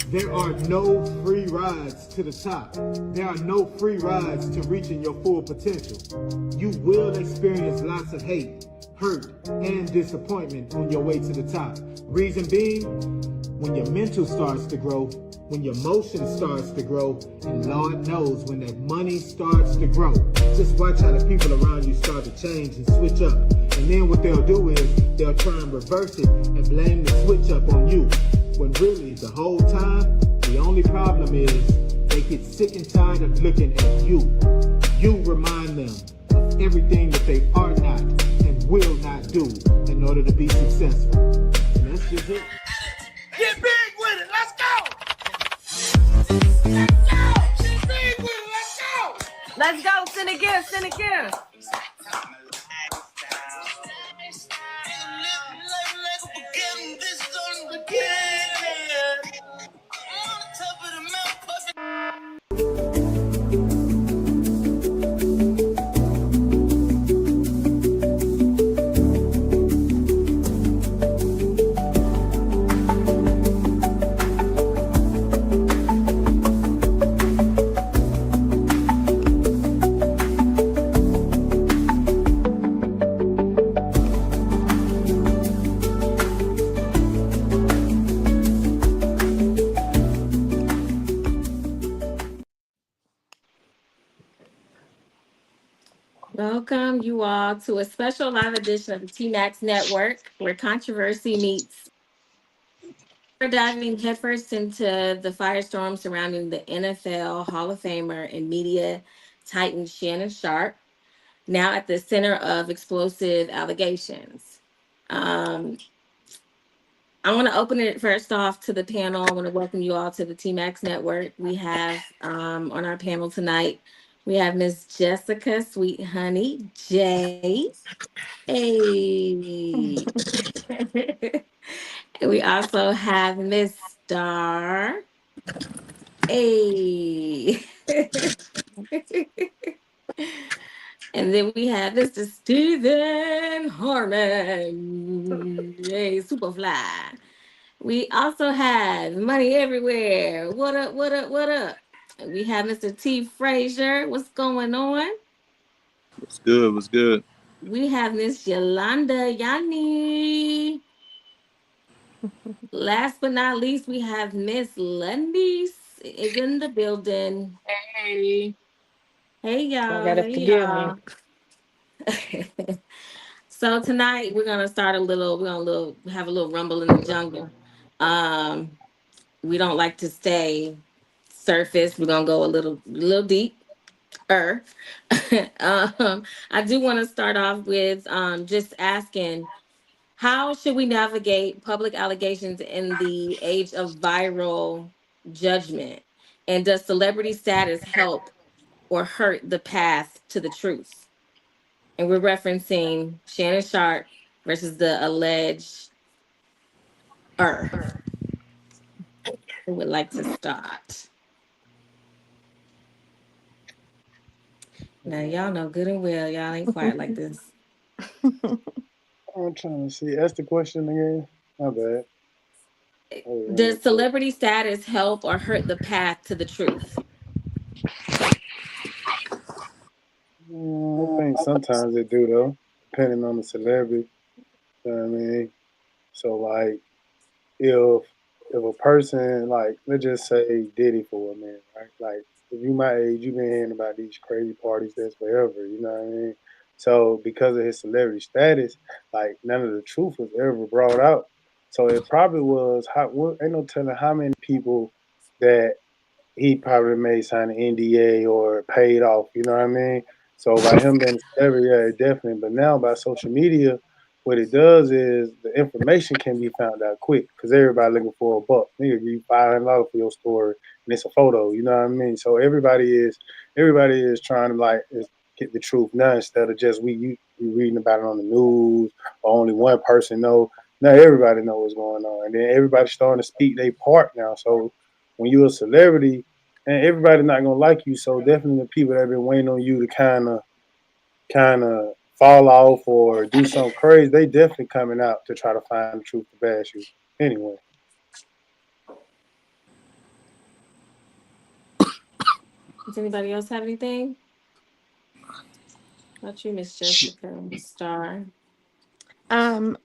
There are no free rides to the top. There are no free rides to reaching your full potential. You will experience lots of hate, hurt, and disappointment on your way to the top. Reason being, when your mental starts to grow, when your motion starts to grow, and Lord knows when that money starts to grow. Just watch how the people around you start to change and switch up. And then what they'll do is they'll try and reverse it and blame the switch up on you. When really, the whole time, the only problem is they get sick and tired of looking at you. You remind them of everything that they are not and will not do in order to be successful. And that's just it. Get big with it. Let's go. Let's go. Get big with it. Let's go. Let's go. Send a gift. Send a gift. Welcome you all to a special live edition of the TMAX Network, where controversy meets. We're diving headfirst into the firestorm surrounding the NFL Hall of Famer and media titan Shannon Sharpe, now at the center of explosive allegations. I want to open it first off to the panel. I want to welcome you all to the TMAX Network. We have on our panel tonight, we have Miss Jessica Sweet Honey J. Hey. And we also have Miss Star. Hey. And then we have Mr. Stephen Harmon. Hey, Superfly. We also have Money Everywhere. What up, what up, what up? And we have Mr. T. Frazier. What's going on? What's good? What's good? We have Miss Yolanda Yanni. Last but not least, we have Miss Lundy is in the building. Hey. Hey, y'all. I gotta forgive me. So tonight we're gonna start have a little rumble in the jungle. We don't like to stay surface. We're gonna go a little deep. I do want to start off with just asking, how should we navigate public allegations in the age of viral judgment? And does celebrity status help or hurt the path to the truth? And we're referencing Shannon Sharpe versus the alleged Who would like to start? Now, y'all know good and well, y'all ain't quiet like this. I'm trying to see. Ask the question again. My bad. Does celebrity status help or hurt the path to the truth? I think sometimes it do, though, depending on the celebrity. You know what I mean? So, like, if a person, like, let's just say Diddy for a minute, right? Like, if you my age, you've been hearing about these crazy parties that's forever, you know what I mean? So, because of his celebrity status, like, none of the truth was ever brought out. So, it probably was, ain't no telling how many people that he probably made sign an NDA or paid off, you know what I mean? So, by him being a celebrity, yeah, definitely. But now, by social media, what it does is the information can be found out quick because everybody looking for a buck. Nigga give you $500 for your story and it's a photo, you know what I mean? So everybody is trying to get the truth now instead of just we reading about it on the news or only one person know. Now everybody know what's going on. And then everybody's starting to speak their part now. So when you're a celebrity and everybody's not gonna like you, so definitely the people that have been waiting on you to kinda fall off or do something crazy, they definitely coming out to try to find the truth to bash you. Anyway. Does anybody else have anything? About you, Miss Jessica Star.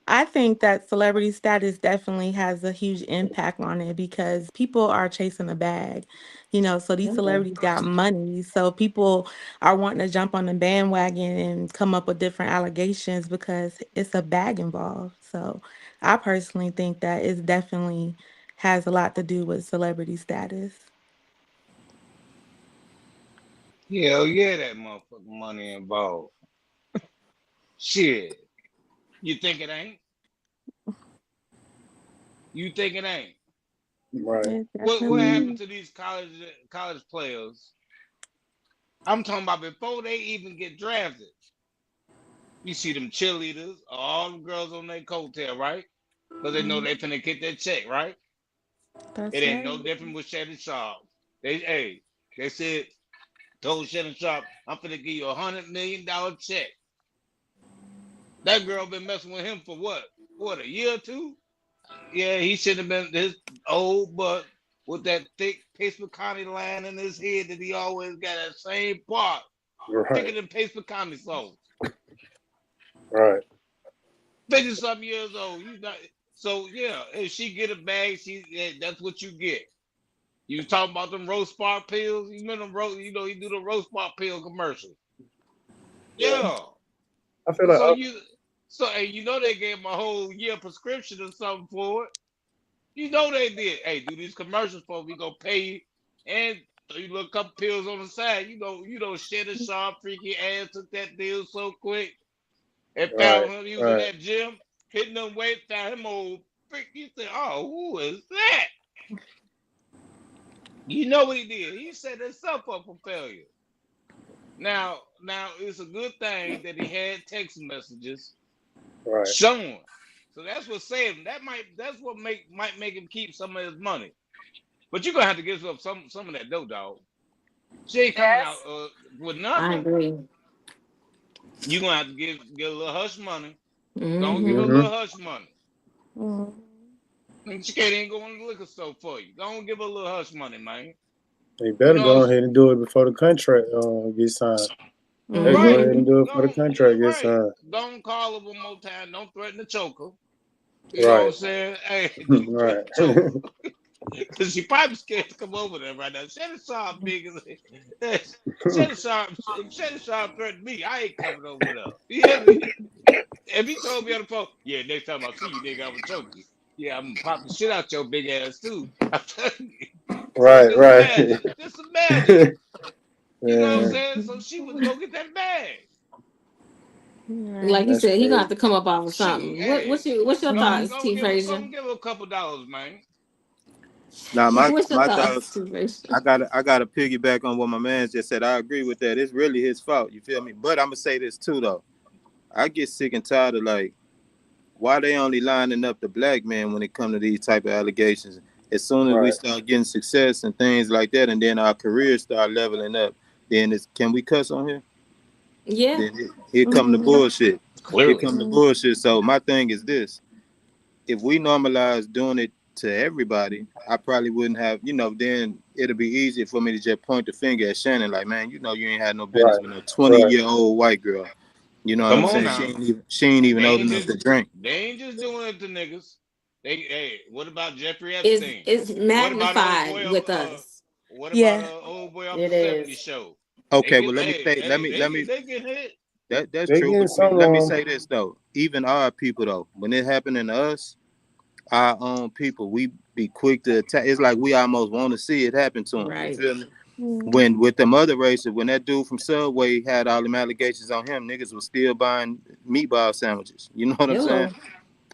I think that celebrity status definitely has a huge impact on it because people are chasing a bag, so these Yeah. celebrities got money. So people are wanting to jump on the bandwagon and come up with different allegations because it's a bag involved. So I personally think that it definitely has a lot to do with celebrity status. Hell yeah, that motherfucking money involved. Shit. You think it ain't? You think it ain't? Right. It What definitely happened is. to these college players? I'm talking about before they even get drafted. You see them cheerleaders, all the girls on their coattail, right? Because they know Mm, they finna get that check, right? It that's ain't right. no different with Shannon Sharpe. They said, told Shannon Sharpe, I'm finna give you $100 million check. That girl been messing with him for what? What, a year or two? Yeah, he should have been his old butt with that thick paper connie line in his head that he always got that same part. Thicker Right. than paper connie sauce. Right. 50 something years old. You not so yeah, if she get a bag, that's what you get. You was talking about them roast spot pills. You remember them roast, you do the roast spot pill commercial. Yeah. Yeah. I feel like So and they gave him a whole year prescription or something for it. You know they did. Hey, do these commercials for we gonna pay you and you look a couple pills on the side. Shannon Sharpe freaky ass took that deal so quick and right. found him. He was in Right. that gym hitting them weight, found him old freak. You said, "Oh, who is that?" You know what he did? He set himself up for failure. Now it's a good thing that he had text messages Right. showing. So that's what saved him. That's what might make him keep some of his money. But you're gonna have to give up some of that dough, dog. She ain't coming out Yes. with I nothing. agree. You're gonna have to give a little hush money. Don't give her a Mm-hmm. little Mm-hmm. hush money. Mm, And she can't even go in the liquor store for you. Don't give her a little hush money, man. You You better know, go ahead and do it before the contract gets signed. They go right. ahead and mhm. do it before the Don't contract you're gets right. signed. Don't call her one more time. Don't threaten to choke her. You know what Right. I'm saying? Hey, don't threaten Right. to choke her. Because she probably scared to come over there right now. Shannon Sharpe big as Shannon Sharpe threatened me. I ain't coming over there. You hear me? If he told me on the phone, yeah, next time I see you, nigga, I'm gonna choke you. Yeah, I'm gonna pop the shit out your big ass too. I'm telling you. So Right. just Right. imagine. Just imagine. You know what I'm Yeah, saying? So she was go get that bag. Like Right. you that's said, he gonna have crazy. to come up off of Shoot, something. hey, What's your thoughts, T go Frazier? and give her $2, man. Now What's your my thoughts, thoughts. T Frazier? I gotta piggyback on what my man just said. I agree with that. It's really his fault. You feel me? But I'm gonna say this too though. I get sick and tired of like why they only lining up the black man when it come to these type of allegations. As soon as we Right. start getting success and things like that, and then our careers start leveling up, then it's can we cuss on here? Yeah. Then here come the Mhm, bullshit. Here Clearly. come the mhm, bullshit. So my thing is this: if we normalize doing it to everybody, I probably wouldn't have, then it'll be easier for me to just point the finger at Shannon, like, man, you ain't had no business Right. with no Right. 20-year-old white girl. You know what Come I'm on saying? now. She ain't even They old ain't enough just to drink. they ain't just doing it to niggas. What about Jeffrey It's Epstein? it's What about old boy magnified of with us. what about yeah. old boy off the It 70s is. show? They Okay, well, get let me say, they get hit. that's They true, getting but some let me on. say this though. Even our people though, when it happening to us, our own people, we be quick to attack. It's like we almost want to see it happen to them. You Right. feel me? Mhm, When with them other races, when that dude from Subway had all them allegations on him, niggas was still buying meatball sandwiches. You know what I'm saying? Hello.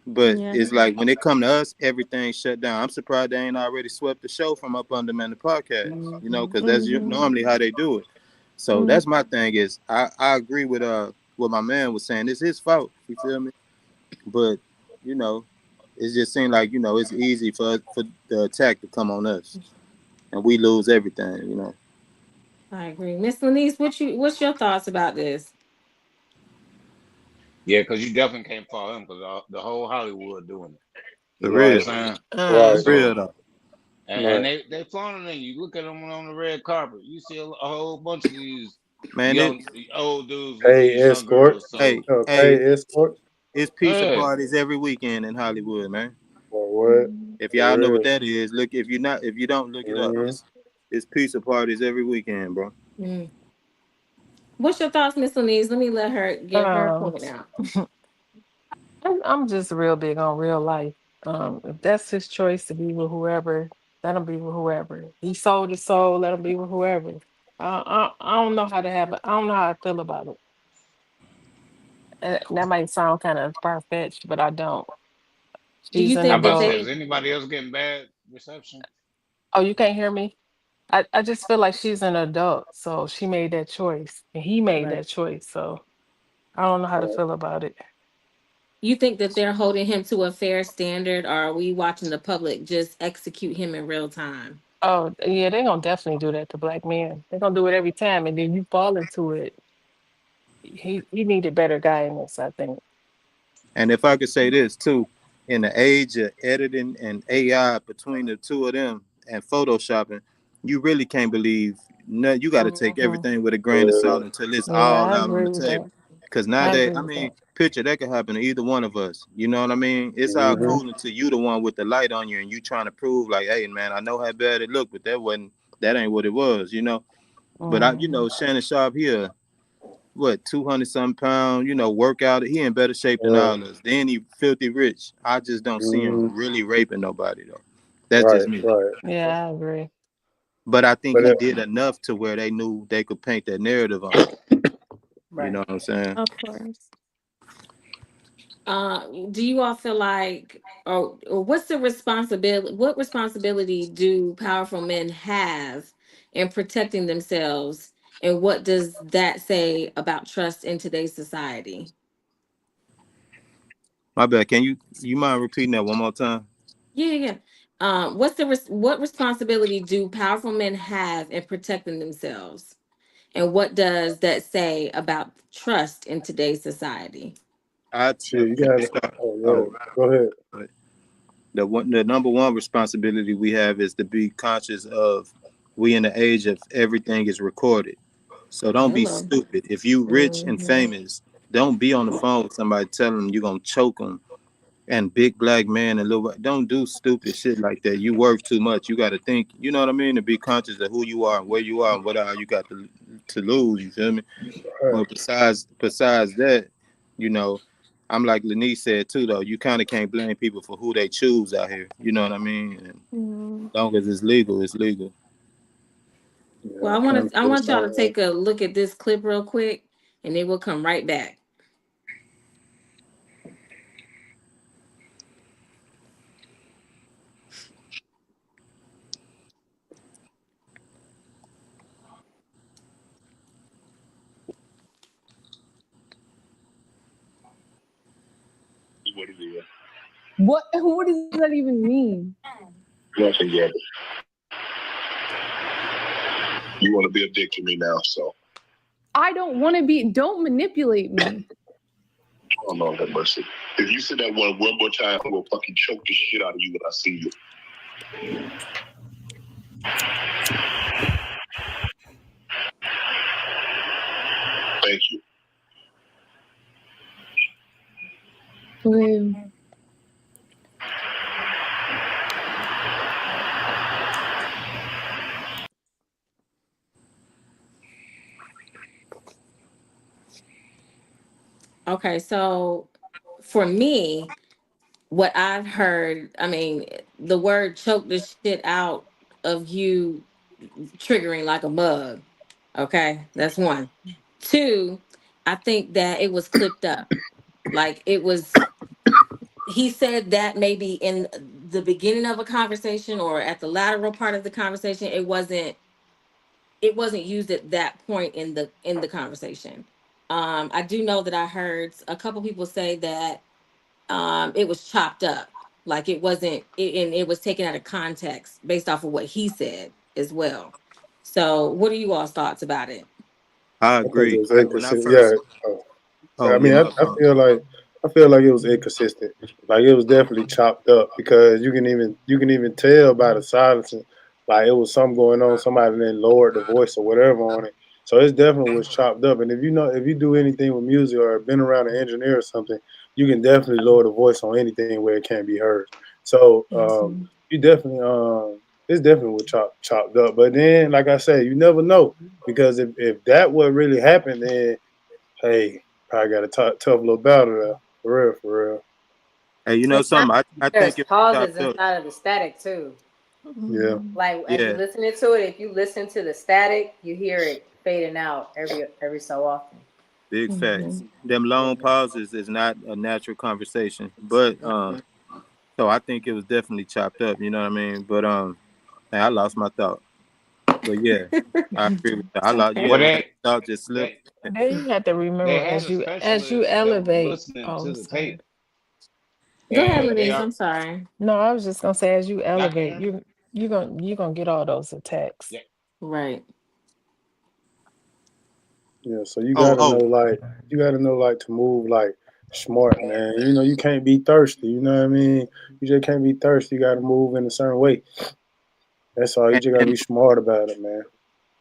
But yeah. it's like when it come to us, everything shut down. I'm surprised they ain't already swept the show from up under them in the podcast. Mhm. Because that's Mhm, normally how they do it. So mhm, that's my thing is I agree with what my man was saying. It's his fault. You feel me? But you know, it just seemed like it's easy for the attack to come on us, and we lose everything. I agree. Miss Lenise, what's your thoughts about this? Yeah, because you definitely can't follow him because the whole Hollywood doing it. You For know what I'm real, saying? for uh, Right. real So though. And Right. they flaunting you. Look at them on the red carpet. You see a whole bunch of these Man, it young old dudes with Pay these young girls. escorts. So hey, Pay escorts. it's pizza yeah, parties every weekend in Hollywood, man. Or what? If For y'all know what real. that is, look. If you don't look it up, Mm-hmm. it's pizza parties every weekend, bro. Mm. What's your thoughts, Miss Lenise? Let me let her get her Um, point out. I'm just real big on real life. If that's his choice to be with whoever, let him be with whoever. He sold his soul, let him be with whoever. I don't know how to have it. I don't know how I feel about it. That might sound kind of far fetched, but I don't. Do She's you an I think that about to say, adult. is they anybody else getting bad reception? Oh, you can't hear me? I just feel like she's an adult, so she made that choice, and he made right? that choice. So I don't know how to Right. feel about it. You think that they're holding him to a fair standard, or are we watching the public just execute him in real time? Oh, yeah, they're gonna definitely do that to black men. They're gonna do it every time, and then you fall into it. He needed better guidance, I think. And if I could say this too, in the age of editing and AI between the two of them and photoshopping, you really can't believe. No, you got to take Mhm. everything with a grain of Yeah. salt until it's Yeah, all I out on agree the with table. that. Because I nowadays, agree I with mean, that. picture that could happen to either one of us. You know what I mean? It's all Mm-hmm. cool until you the one with the light on you and you trying to prove like, hey man, I know how bad it looked, but that ain't what it was. You know. But Mhm. Shannon Sharpe here, what 200 some pound, work out. He in better shape than Yeah. all of us. Then he filthy rich. I just don't see him Mm-hmm. really raping nobody though. That's just Right. me. Right. Yeah, I agree. But I think But he did enough to where they knew they could paint that narrative on him. You know Right. what I'm saying? Of course. Do you all feel like, or what's the responsibility? What responsibility do powerful men have in protecting themselves, and what does that say about trust in today's society? My bad. You mind repeating that one more time? Yeah, yeah. Yeah. What responsibility do powerful men have in protecting themselves, and what does that say about trust in today's society? shit, you Can I got it. start? Oh, Oh, yeah. Go ahead. the number one responsibility we have is to be conscious of we in the age of everything is recorded. So don't be Hello. stupid. If you rich and Hmm. famous, don't be on the phone with somebody telling them you're gonna choke them and big black man and little. Don't do stupid shit like that. You work too much. You got to think. You know what I mean? To be conscious of who you are and where you are and what all you got to lose. You feel me? Right. But besides that, you know, I'm like Lenise said too. Though you kind of can't blame people for who they choose out here. You know what I mean? And Mm. long as it's legal, it's legal. Yeah. Well, Come I to the want y'all to same. take a look at this clip real quick, and then we'll come right back. What it is. What does that even mean? Nothing yet. You want to be a dick to me now, so. I don't want to be. Don't manipulate me. Oh Lord have mercy. If you say that one more time, I will fucking choke the shit out of you when I see you. Thank you. Okay. Okay, so for me, what I've heard, I mean, the word choke the shit out of you triggering like a mug. Okay, that's one. Two, I think that it was clipped up. Like it was, he said that maybe in the beginning of a conversation or at the lateral part of the conversation, it wasn't used at that point in the conversation. I do know that I heard a couple people say that it was chopped up, like it wasn't, and it was taken out of context based off of what he said as well. So, what are you all's thoughts about it? I I think agree. it's When I interesting. Yeah. first, Oh, oh I yeah, mean, my I fault. feel like I feel like it was inconsistent. Like it was definitely chopped up because you can even tell by the silence, like it was something going on. Somebody then lowered the voice or whatever on it. So it's definitely was chopped up. And if you do anything with music or been around an engineer or something, you can definitely lower the voice on anything where it can't be heard. So Mhm. you definitely it's definitely was chopped up. But then, like I said, you never know because if that what really happened, then hey, probably got a tough little battle there. For real, for real. Hey, you know But something? I there's think it was pauses chopped up. inside of the static too. Yeah. Mhm. Like as you Yeah, listening to it, if you listen to the static, you hear it fading out every so often. big facts. Mhm. Them long pauses is not a natural conversation, but so I think it was definitely chopped up. You know what I mean? But man, I lost my thought. But yeah, I agree with that. I lost. Okay. Yeah, Well, man, thought just slipped. they Then you have to they remember had as a you specialist that was elevate. listening Oh, to I'm the sorry. tape, Go ahead, and they Lenise. are. I'm sorry. No, I was just gonna say as you Y'all can elevate, hear me? you're gonna get all those attacks. Yeah. Right. Yeah. So you Oh, gotta know oh, like to move like smart, man. You can't be thirsty, you know what I mean? You just can't be thirsty, you gotta move in a certain way. That's all. You and, just gotta and be smart about it, man.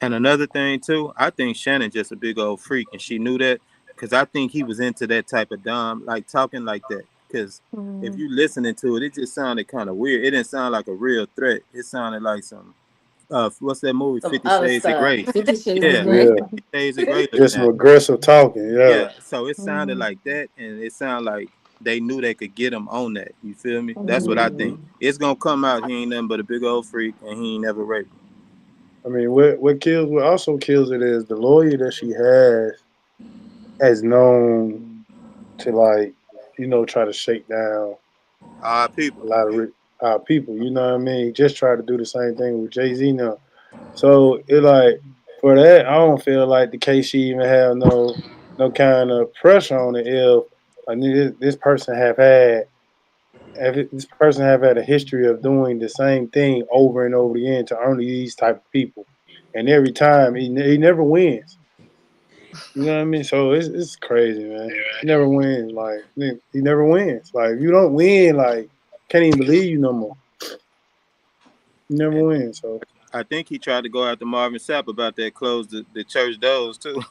and another thing too, I think Shannon just a big old freak, and she knew that because I think he was into that type of dumb, like talking like that. Because if Mhm. you listening to it, it just sounded kind of weird. It didn't sound like a real threat. It sounded like some what's that movie, Some Fifty other Shades of stuff. Grey? 50 Shades of Yeah, Grey. Yeah. 50 Shades of Grey looking Just some at. aggressive talking, yeah. Yeah, so it sounded Mhm. like that, and it sounded like they knew they could get him on that. You feel me? That's what I Mhm. think. Hmm. It's gonna come out. He ain't nothing but a big old freak, and he ain't never raped. I mean, what also kills it is the lawyer that she has known to like, try to shake down People. a lot of our people. You know what I mean? Just try to do the same thing with Jay-Z now. So it like for that, I don't feel like the case she even have no kind of pressure on it. If this person if this person have had a history of doing the same thing over and over again to only these type of people, and every time he never wins. You know what I mean? So it's crazy, man. He never wins. Like he never wins. Like if you don't win, like can't even believe you no more. You never And win. So I think he tried to go after Marvin Sapp about that close the church doors too.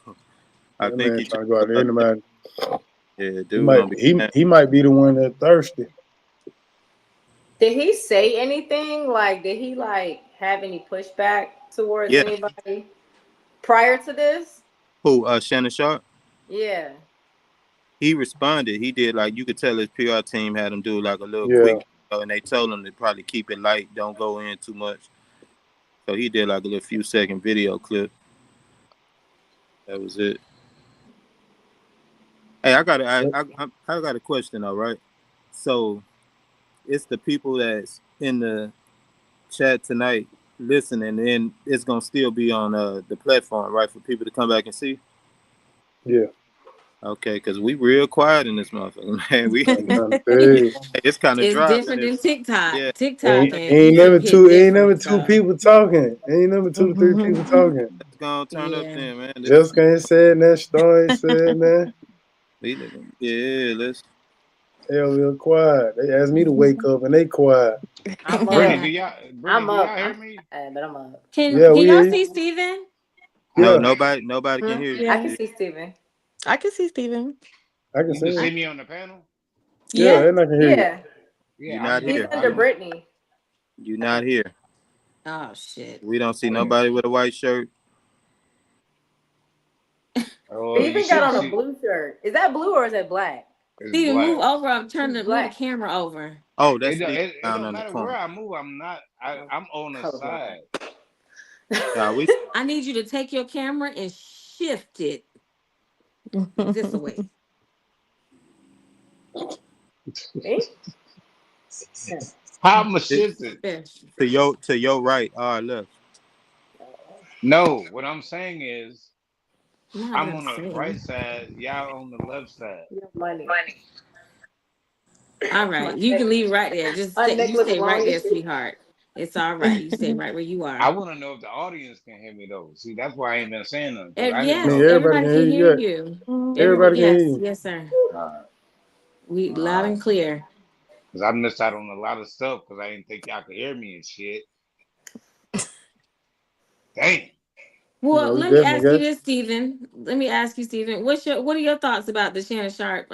I that think man he tried trying to go to out there. go after Anybody, that. Yeah, he dude might gonna be he mad. he might be the one that thirsty. Did he say anything? Like, did he like have any pushback towards Yeah. anybody prior to this? Who? Shannon Sharpe. Yeah. He responded. He did like you could tell his PR team had him do like a little Yeah, quick, and they told him to probably keep it light, don't go in too much. So he did like a little few second video clip. That was it. Hey, I got a question though, right? So it's the people that's in the chat tonight listening, and it's gonna still be on the platform, right, for people to come back and see. yeah. Okay, because we real quiet in this motherfucker, man. I'm trying to tell you. It's kind of It's dry in different this. than TikTok. Yeah, TikTok and Ain't YouTube never hit two. Ain't never different. two So people talking. Ain't never two to three people Mhm. talking. let's go and turn up yeah. then, man. Jessica ain't said that. Star ain't said that. Yeah, let's. Hell, real quiet. They asked me to wake up and they quiet. I'm Brittany, up. do y'all Brittany, I'm do up. y'all hear I'm me? tired, but I'm up. Yeah, Can we y'all hear you. see Steven? No, Yeah, nobody can Hmm? hear you. I Yeah, can see Steven. I can see Steven. I can You see can him. see I me on the panel? Yeah, Yeah. and I can hear you. Yeah. You're Yeah, not He's here. under I'm Brittany. You're not here. oh shit. We don't see okay. nobody with a white shirt. Oh, He you even got should on a see blue shirt. Is that blue or is that black? it's Steven, move black. over. I'm trying He's to move the black. camera over. Oh, that's It Steve don't it, it down don't in the matter where corner. I move. I'm on the Colorblind. side. Yeah, we. I need you to take your camera and shift it this away. Eh? How am I shifted? There. To your right, or left. No, what I'm saying is I'm not I'm gonna on the say. right side, y'all on the left side. Your money. All My right, you neck. can leave right there. Just My stay, neck you looks stay right long there, as shit. sweetheart. It's all right. You stay right where you I are. want to know if the audience can hear me though. See, that's why I ain't been saying nothing because I didn't I mean, Yes, know. everybody everybody can can hear you. hear Yeah, you. Yeah. Everybody, everybody can hear yes, you. yes, sir. All right. We All loud right. and clear. Because I missed out on a lot of stuff because I didn't think y'all could hear me and shit. Damn. Well, No, we let me definitely ask you got this, Stephen. Let me ask you, Stephen. What are your thoughts about the Shannon Sharpe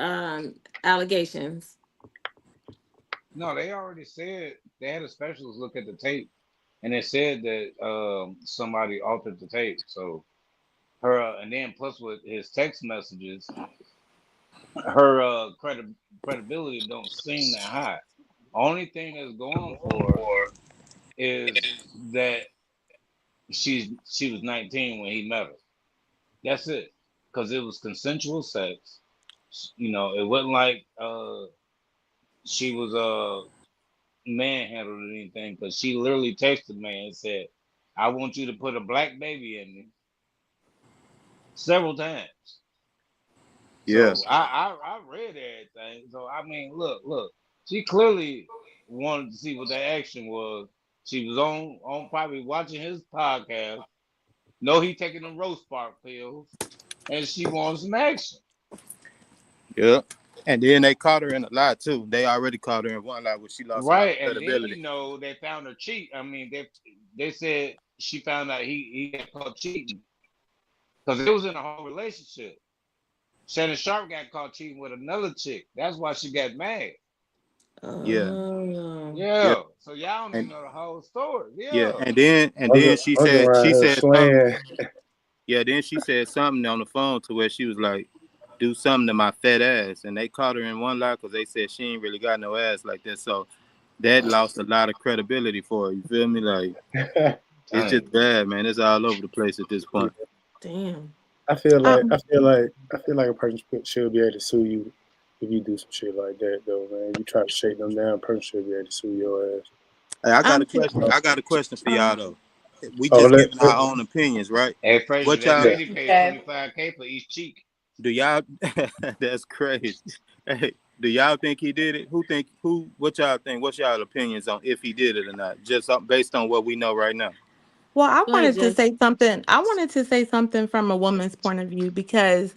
allegations? No, they already said they had a specialist look at the tape, and it said that somebody altered the tape. So her, and then plus with his text messages, her credibility don't seem that high. Only thing that's going for her is that she was 19 when he met her. That's it, because it was consensual sex. You know, it wasn't like she was manhandled or anything, because she literally texted man and said, "I want you to put a black baby in me," several times. Yeah, So I read everything. So I mean, look, she clearly wanted to see what that action was. She was on probably watching his podcast. Know he taking them roast spark pills, and she wants some action. yeah. And then they caught her in a lie too. They already caught her in one lie where she lost a lot Right, of and then credibility. they found her cheat. I mean, they said she found out he got caught cheating because it was in a whole relationship. Shannon Sharpe got caught cheating with another chick. That's why she got mad. Yeah, Oh, yeah, Yeah, so y'all don't even and know the whole story. yeah, Yeah, and then she I'm just said around here something. swaying. Yeah, then she said something on the phone to where she was like, "Do something to my fat ass," and they caught her in one lie because they said she ain't really got no ass like that. So that lost a lot of credibility for her. You feel me? Like it's just dang. bad, man. It's all over the place at this Yeah. point. damn. I feel like Um, I feel like I feel like a person should be able to sue you if you do some shit like that, though, man. If you try to shake them down, a person should be able to sue your ass. Hey, I got a I'm t- question. I got a question for y'all um, though. We Oh, just giving our own opinions, right? Hey, Frazier, What that y'all yeah. lady paid Okay. 25K for each cheek. do? Y'all that's crazy. Hey, do y'all think he did it? What y'all think? What's y'all opinions on if he did it or not? Just based on what we know right now. Well, I Go ahead, wanted to Jess. say something. I wanted to say something from a woman's point of view because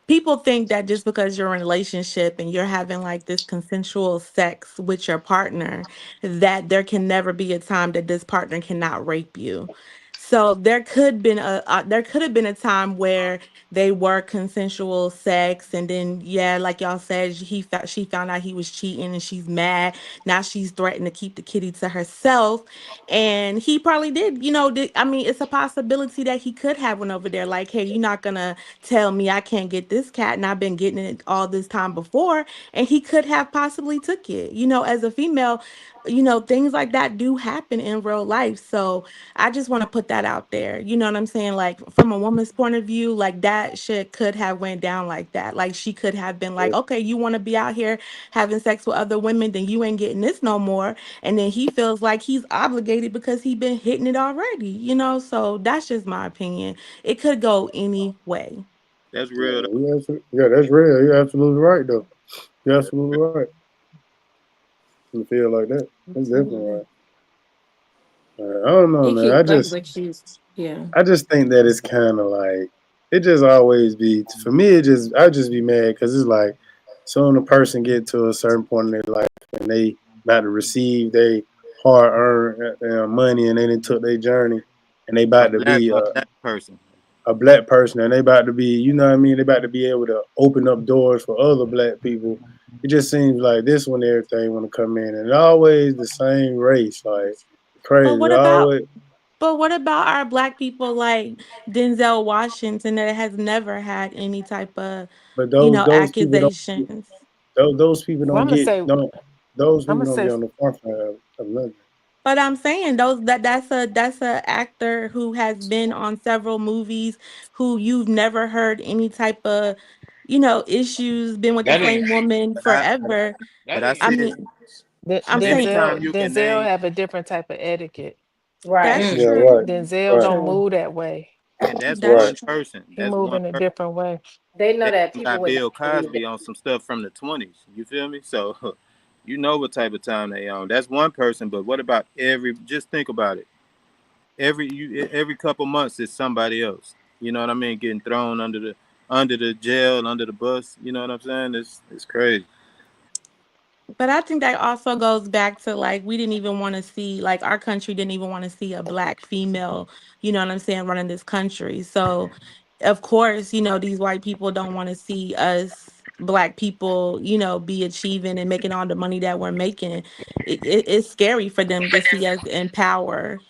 people think that just because you're in a relationship and you're having like this consensual sex with your partner, that there can never be a time that this partner cannot rape you. So there could have been a time where they were consensual sex, and then yeah, like y'all said, she found out he was cheating, and she's mad. Now she's threatened to keep the kitty to herself, and he probably did, I mean, it's a possibility that he could have one over there. Like, hey, you're not gonna tell me I can't get this cat, and I've been getting it all this time before. And he could have possibly took it. As a female, things like that do happen in real life. So I just want to put that out there. You know what I'm saying? Like from a woman's point of view, like that shit could have went down like that. Like she could have been like, okay, you want to be out here having sex with other women, then you ain't getting this no more, and then he feels like he's obligated because he been hitting it already, so that's just my opinion. It could go any way. That's real. Yeah, yeah, that's real. You're absolutely right, though. You're absolutely right. You feel like that. That's definitely Absolutely. right. I don't know, He man. I keep like just like she's yeah. I just think that it's kind of like it just always be for me. I just be mad because it's like soon a person get to a certain point in their life and they about to receive they hard earned money and they done took their journey and they A about to black be a black person. a black person and they about to be what I mean, they about to be able to open up doors for other black people. It just seems like this one everything want to come in and always the same race like But crazy what about always. but what about our black people like Denzel Washington that has never had any type of, But those people don't. accusations? Those people Well, don't get don't those I'm people gonna don't say, get on the forefront of nothing. But I'm saying that's a actor who has been on several movies, who you've never heard any type of, issues, been with the That ain't same woman But I forever. but that I ain't I said true. mean, I'm saying anytime Denzel you can Denzel name have a different type of etiquette. Right. that's Mm, Yeah, true. right, Denzel right, don't true. move that way. and that's That's right. one true. person. He That's move one in a person. different way. They know They that even people got would Bill not believe Cosby on some stuff from the 20s. You feel me? So you know what type of time they on. That's one person, but what about just think about it. Every couple months it's somebody else. You know what I mean? Getting thrown under the jail, under the bus. You know what I'm saying? It's crazy. But I think that also goes back to like we didn't even want to see like our country didn't even want to see a black female, you know what I'm saying, running this country. So of course, these white people don't want to see us black people, be achieving and making all the money that we're making. It's scary for them to see us in power,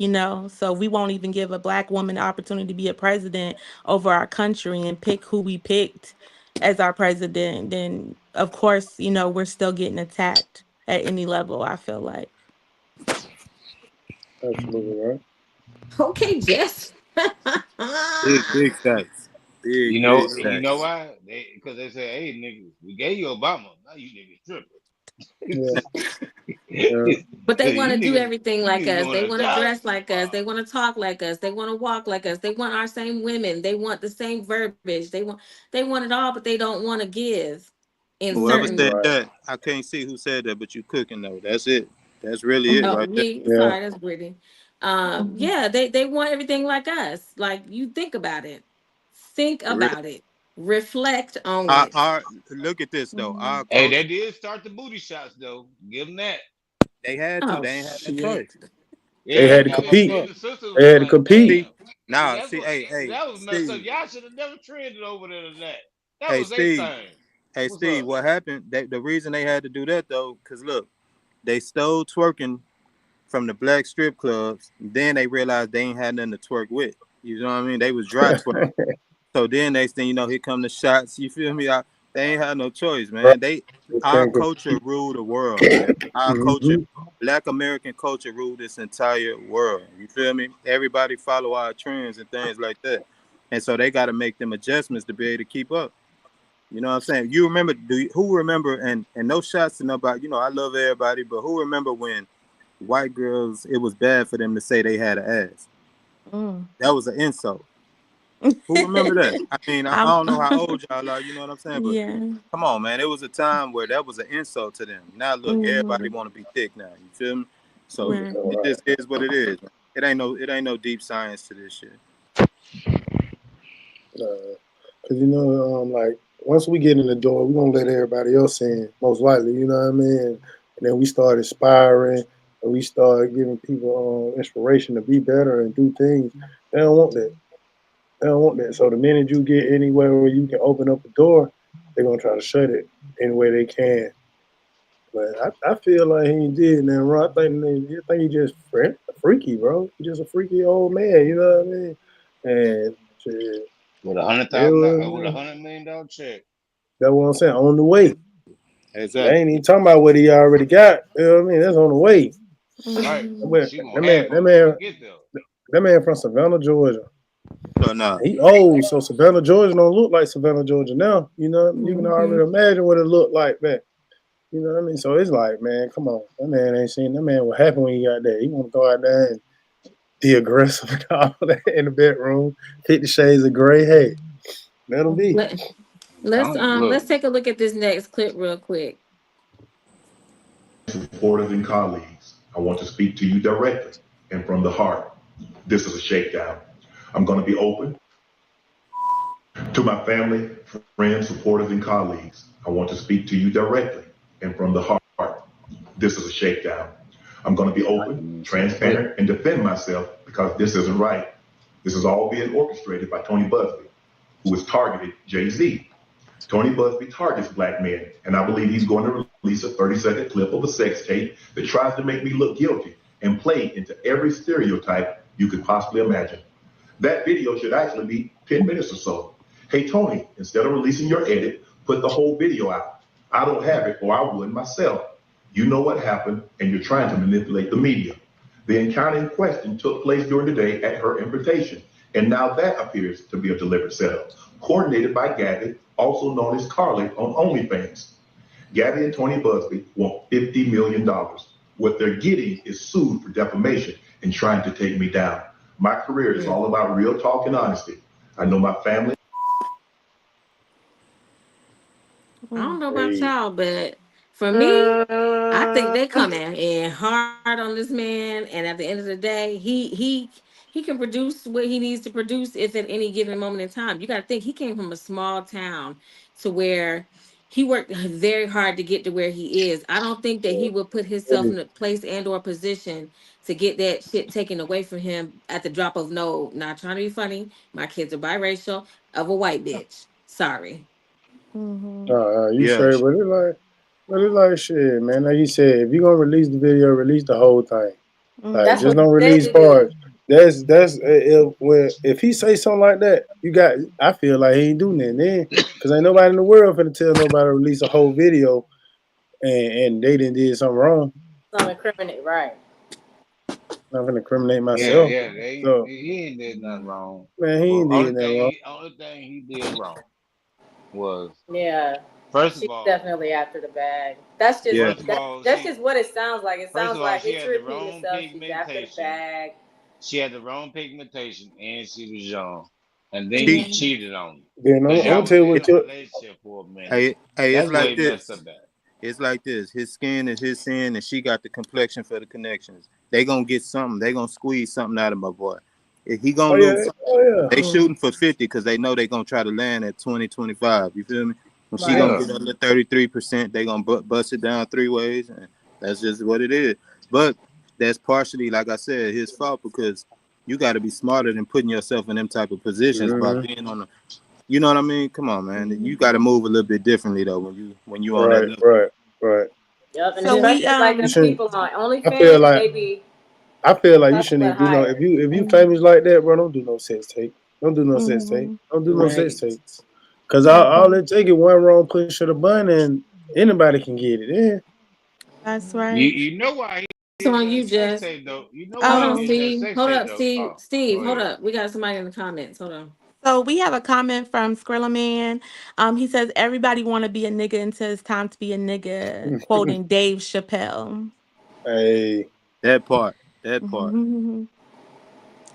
So we won't even give a black woman the opportunity to be a president over our country and pick who we picked as our president, then of course, we're still getting attacked at any level, I feel like. Absolutely right. Okay, Jess. Big facts. Big You know facts. why? Because they say, "Hey, niggas, we gave you Obama. Now you niggas Yeah, yeah. tripping. But they want you to do niggas, everything you like niggas us. going They to want to die dress like us. They want to talk like us. They want to walk like us. They want our same women. They want the same verbiage. They want it all, but they don't want to give in Whoever Absolutely certain. said right. that, I can't see who said that, but you cooking though. That's it. That's really it Oh, right there. me. Yeah, Sorry, that's Brittany. Yeah, they want everything like us. Like you think about it. Think For real. about it. Reflect on it. Look at this though. Our Hey, culture, they did start the booty shots though. Give them that. they had to. Oh They ain't had no shit. choice. they Yeah, had to Nah, because real compete. even talk. the sisters They was had to like, compete. "Damn." See, See, nah, that's see, what hey, that was messed up. Steve. Y'all should have never trended over there to that. That Hey, was their Steve. thing. Hey, What's Steve. up? What happened? The reason they had to do that though, cause look, they stole twerking from the black strip clubs. Then they realized they ain't had nothing to twerk with. You know what I mean? They was dry twerking. So then next thing you know, here come the shots. You feel me? They ain't had no choice, Right. man. They Our can't culture compete. ruled the world, man. Our culture, Hmm. Black American culture, ruled this entire world. You feel me? Everybody follow our trends and things like that, and so they got to make them adjustments to be able to keep up. You know what I'm saying? You remember? Who remember? And no shots to nobody. I love everybody, but who remember when white girls? It was bad for them to say they had an ass. Mm. That was an insult. Who remember that? I mean, I I'm don't know how old y'all are, you know what I'm saying? But yeah. come on, man. It was a time where that was an insult to them. Now look, everybody Hmm. want to be thick now. You feel me? So Right. All it right. just is what it is. It ain't no deep science to this shit. Because like once we get in the door, we're gonna let everybody else in, most likely. You know what I mean? And then we start inspiring, and we start giving people inspiration to be better and do things. They don't want that. They don't want that. So the minute you get anywhere where you can open up a door, they're gonna try to shut it any way they can. But I feel like he did now, bro. I think he just freaky, bro. He just a freaky old man. You know what I mean? And shit, With a hundred it thousand, with a was, $100 million check. that's what I'm saying. On the way. They ain't Exactly. even talking about what he already got. You know what I mean? That's on the way. Right. That Hmm. man, She that gonna man, have that him before man, he get there. that man from Savannah, Georgia. So now, He old, so Savannah, Georgia don't look like Savannah, Georgia now. You know, you can Hmm. already imagine what it looked like back. You know what I mean? So it's like, man, come on. That man ain't seen that man what happened when he got there. He want to go out there and be aggressive and all that in the bedroom, 50 Shades of Gray. Hey, let him be. Let, let's I'm um look. let's take a look at this next clip real quick. Supporters and colleagues, I want to speak to you directly and from the heart. This is a shakedown. I'm going to be open to my family, friends, supporters, and colleagues. I want to speak to you directly and from the heart. This is a shakedown. I'm going to be I open, can even see the clip. transparent, and defend myself because this isn't right. This is all being orchestrated by Tony Busby, who has targeted Jay-Z. Tony Busby targets black men, and I believe he's going to release a 30-second clip of a sex tape that tries to make me look guilty and play into every stereotype you could possibly imagine. That video should actually be 10 minutes or so. Hey, Tony, instead of releasing your edit, put the whole video out. I don't have it, or I would myself. You know what happened, and you're trying to manipulate the media. The encounter in question took place during the day at her invitation, and now that appears to be a deliberate setup, coordinated by Gabby, also known as Carly on OnlyFans. Gabby and Tony Busby want $50 million. Dollars. What they're getting is sued for defamation and trying to take me down. My career is Mm. all about real talk and honesty. I know my family. I don't Mm. know about Hey, y'all, but for me, I think they coming in hard on this man. And at the end of the day, he can produce what he needs to produce if at any given moment in time. You got to think he came from a small town to where he worked very hard to get to where he is. I don't think that he would put himself in a place and or position to get that shit taken away from him at the drop of no, not trying to be funny. My kids are biracial of a white bitch. Sorry. Mm-hmm. You Yeah, straight, but it's like shit, man. Like you said, if you gonna release the video, release the whole thing. Like, That's just what Mm-hmm. he don't said release to do. parts. If he say something like that, you got. I feel like he ain't doing that then, because ain't nobody in the world finna tell nobody to release a whole video and they didn't did something wrong. Some incriminate, right? I'm finna incriminate Yeah, myself. yeah, So he ain't did nothing wrong. man, he But ain't did that wrong. only thing he did wrong was Yeah. first of She's all, definitely after the bag. That's just yeah, first of that's all, that's just what it sounds like. It first sounds of all, like she it to had the repeat wrong itself. She's after the pigmentation. bag. She had the wrong pigmentation, and she was young. And then she, you Yeah. cheated on her Then I'm because gonna y'all tell was you in what a you. relationship for a minute. hey, it's That's where like he messed this. up at. It's like this. His skin is his sin, and she got the complexion for the connections. They gonna get something. They gonna squeeze something out of my boy. If he Oh gonna lose yeah, something, oh they Mm. shooting for 50 because they know they gonna try to land at 20, 25. You feel me? When she Right. gonna Yeah. get under 33%, they gonna bust it down three ways, and that's just what it is. But that's partially, like I said, his fault because you got to be smarter than putting yourself in them type of yeah. positions by being on the. You know what I mean? Come on, man. Mm-hmm. You got to move a little bit differently though when you on that Right, level. right, right. Yep. And You So shouldn't. we especially like You them shouldn't. people on I feel OnlyFans, like they be I feel like you shouldn't hustling even do no. If higher. you Mm-hmm. famous like that, bro, don't do no sex tape. Don't do no sex tape. Mm-hmm. Don't do no sex Right. tape. Cause all Okay. it take is one wrong push of the button and anybody can get it. Yeah. That's right. You know why he It's did on that you, sex Jess. tape though. You know Hold why he on, Um, did that Steve. sex Hold tape up, though. Steve. Oh, Steve, go hold ahead. up. We got somebody in the comments. Hold on. so we have a comment from Skrilla Man. He says everybody want to be a nigga until it's time to be a nigga. Quoting Dave Chappelle. Hey, That part. That part. Mhm.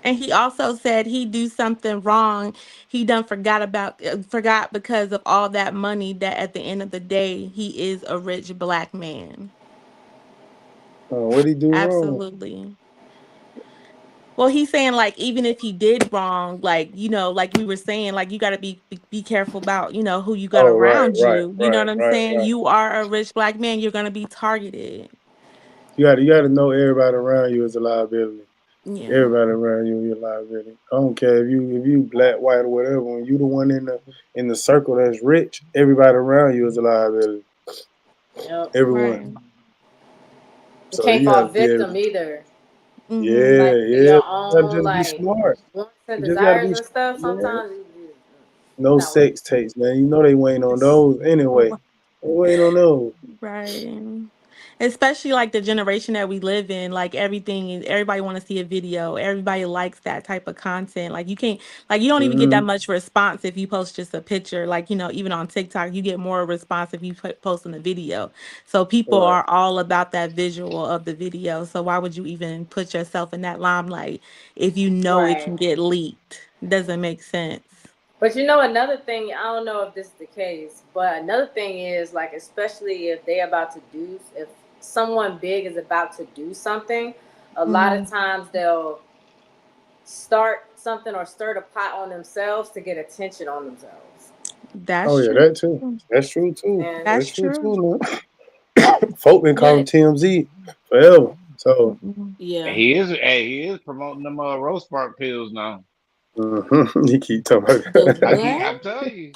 And he also said he do something wrong. He done forgot because of all that money that at the end of the day he is a rich black man. what he do wrong? Absolutely. Well, he's saying like even if he did wrong, like like we were saying, like you got to be careful about who you got Oh, right, around right, you. You know right, what I'm right, saying? right. You are a rich black man. You're gonna be targeted. You got to know everybody around you is a liability. Yeah, Everybody around you is a liability. I don't care if you black, white, or whatever. When you the one in the circle that's rich, everybody around you is a liability. Yep. Everyone. right. You So can't you fall have to be able. victim either. Mm-hmm. Yeah, Like to yeah. your You gotta own just be like smart. wants and You just gotta desires be and stuff. smart. Sometimes you're No not with sex tapes, man. You know they waiting on those anyway. They waiting on those. Right. Especially like the generation that we live in, like everybody want to see a video. Everybody likes that type of content. Like you can't like you don't even get that Hmm. much response if you post just a picture. Like, even on TikTok, you get more response if you post in a video. So people Right. are all about that visual of the video. So why would you even put yourself in that limelight if you know it right. can get leaked? Doesn't make sense. But you know another thing, I don't know if this is the case, but another thing is like especially if they about to do if someone big is about to do something, a lot Hmm. of times they'll start something or stir the pot on themselves to get attention on themselves. Oh That's yeah, true. that too. That's true too. And That's That's true true. too, man. Folk been calling But TMZ forever. So Mhm. And yeah. he is promoting them Rose Park pills now. you keep talking The about I what? tell you,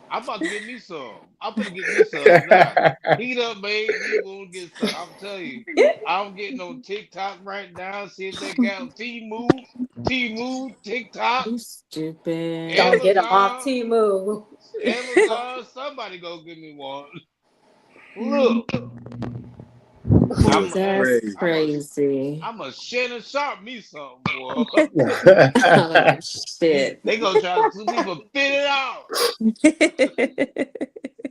I'm about to get me some. I'm gonna get me some now. He done made me want to get some. I'm telling you, I'm getting on TikTok right now. See if they got Temu, TikTok, You stupid. don't get them off Amazon, Temu. Somebody go give me one. Look, Boy, That's crazy. crazy. I'm a Shannon Sharpe me something, boy. Oh shit. They gonna try to sue me for $50.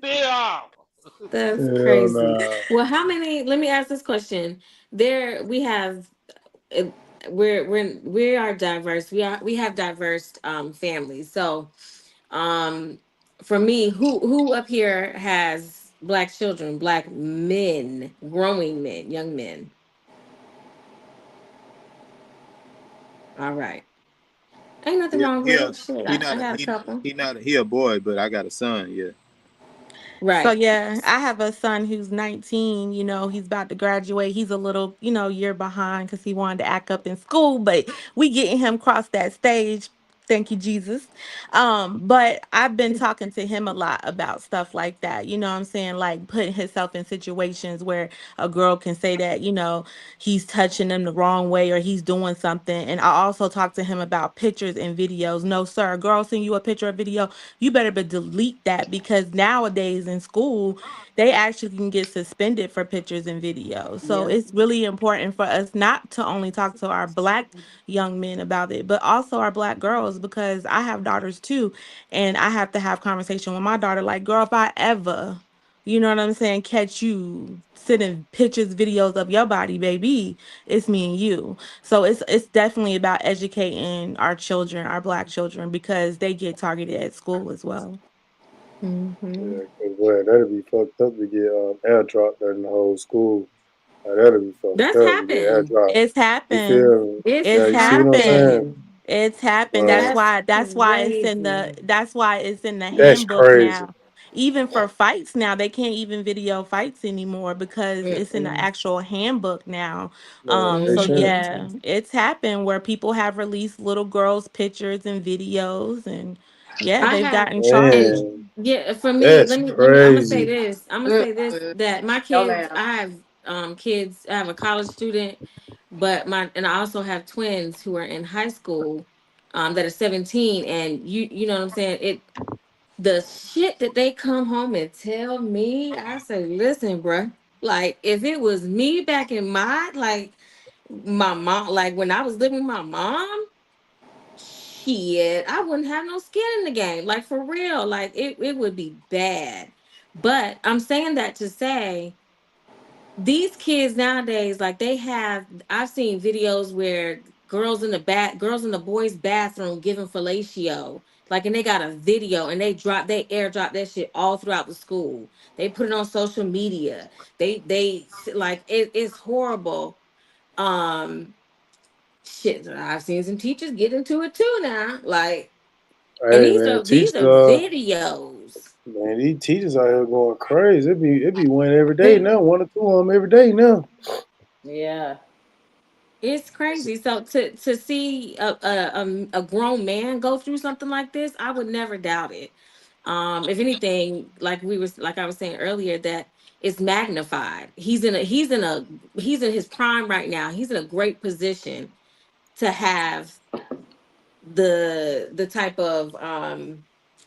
$50. That's Hell crazy. nah. Well, how many? Let me ask this question. There, we have. uh, we are diverse. We have diverse families. So, um, for me, who up here has black children, black men, growing men, young men? All right. Ain't nothing Yeah, wrong with it. Shit, he I not a got a he couple. he not a, he a boy, but I got a son. Yeah, So Right. yeah, I have a son who's 19, he's about to graduate. He's a little, year behind because he wanted to act up in school, but we getting him across that stage. Thank you, Jesus. But I've been talking to him a lot about stuff like that. You know what I'm saying? Like putting himself in situations where a girl can say that, he's touching them the wrong way or he's doing something. And I also talk to him about pictures and videos. No, sir, a girl send you a picture or video, you better but delete that because nowadays in school they actually can get suspended for pictures and videos. So Yeah. it's really important for us not to only talk to our black young men about it, but also our black girls, because I have daughters too, and I have to have conversation with my daughter like, girl, if I ever, you know what I'm saying, catch you sending pictures, videos of your body, baby, it's me and you. So it's definitely about educating our children, our black children, because they get targeted at school as well. Hmm. Yeah, cause boy, that'd be fucked up to get airdropped in the whole school. Like, that'd be fucked That's up to get happened. airdropped. It's You happened. feel me? It's It's Yeah, you see what I'm saying? happened. happened. It's happened. But That's That's why it's in crazy. the that's handbook crazy. now. Even for fights now, they can't even video fights anymore because it's in the Mm-mm. actual handbook now. Man, they So shouldn't. Hmm. yeah, it's happened where people have released little girls' pictures and videos, and yeah, I they've have, gotten charged. and Man, yeah, for me, that's let me, I'm gonna say crazy. this. I'm gonna say this Mm-mm. that my No, kids, ma'am. I have kids, I have a college student, but and I also have twins who are in high school, that are 17, and you know what I'm saying? The shit that they come home and tell me, I say, listen, bruh, like if it was me back in my mom, like when I was living with my mom, shit, I wouldn't have no skin in the game. Like for real. Like it would be bad. But I'm saying that to say these kids nowadays, like I've seen videos where girls in the boys' bathroom giving fellatio. Like, and they got a video and they airdrop that shit all throughout the school. They put it on social media. They like it's horrible. Um Shit, I've seen some teachers get into it too now. Like, and Hey man, these teachers are are videos. man, these teachers out here going crazy. It be one every day now, one or two of them every day now. Yeah. It's crazy. So to see a grown man go through something like this, I would never doubt it. If anything, like I was saying earlier, that it's magnified. He's in his prime right now. He's in a great position to have the type of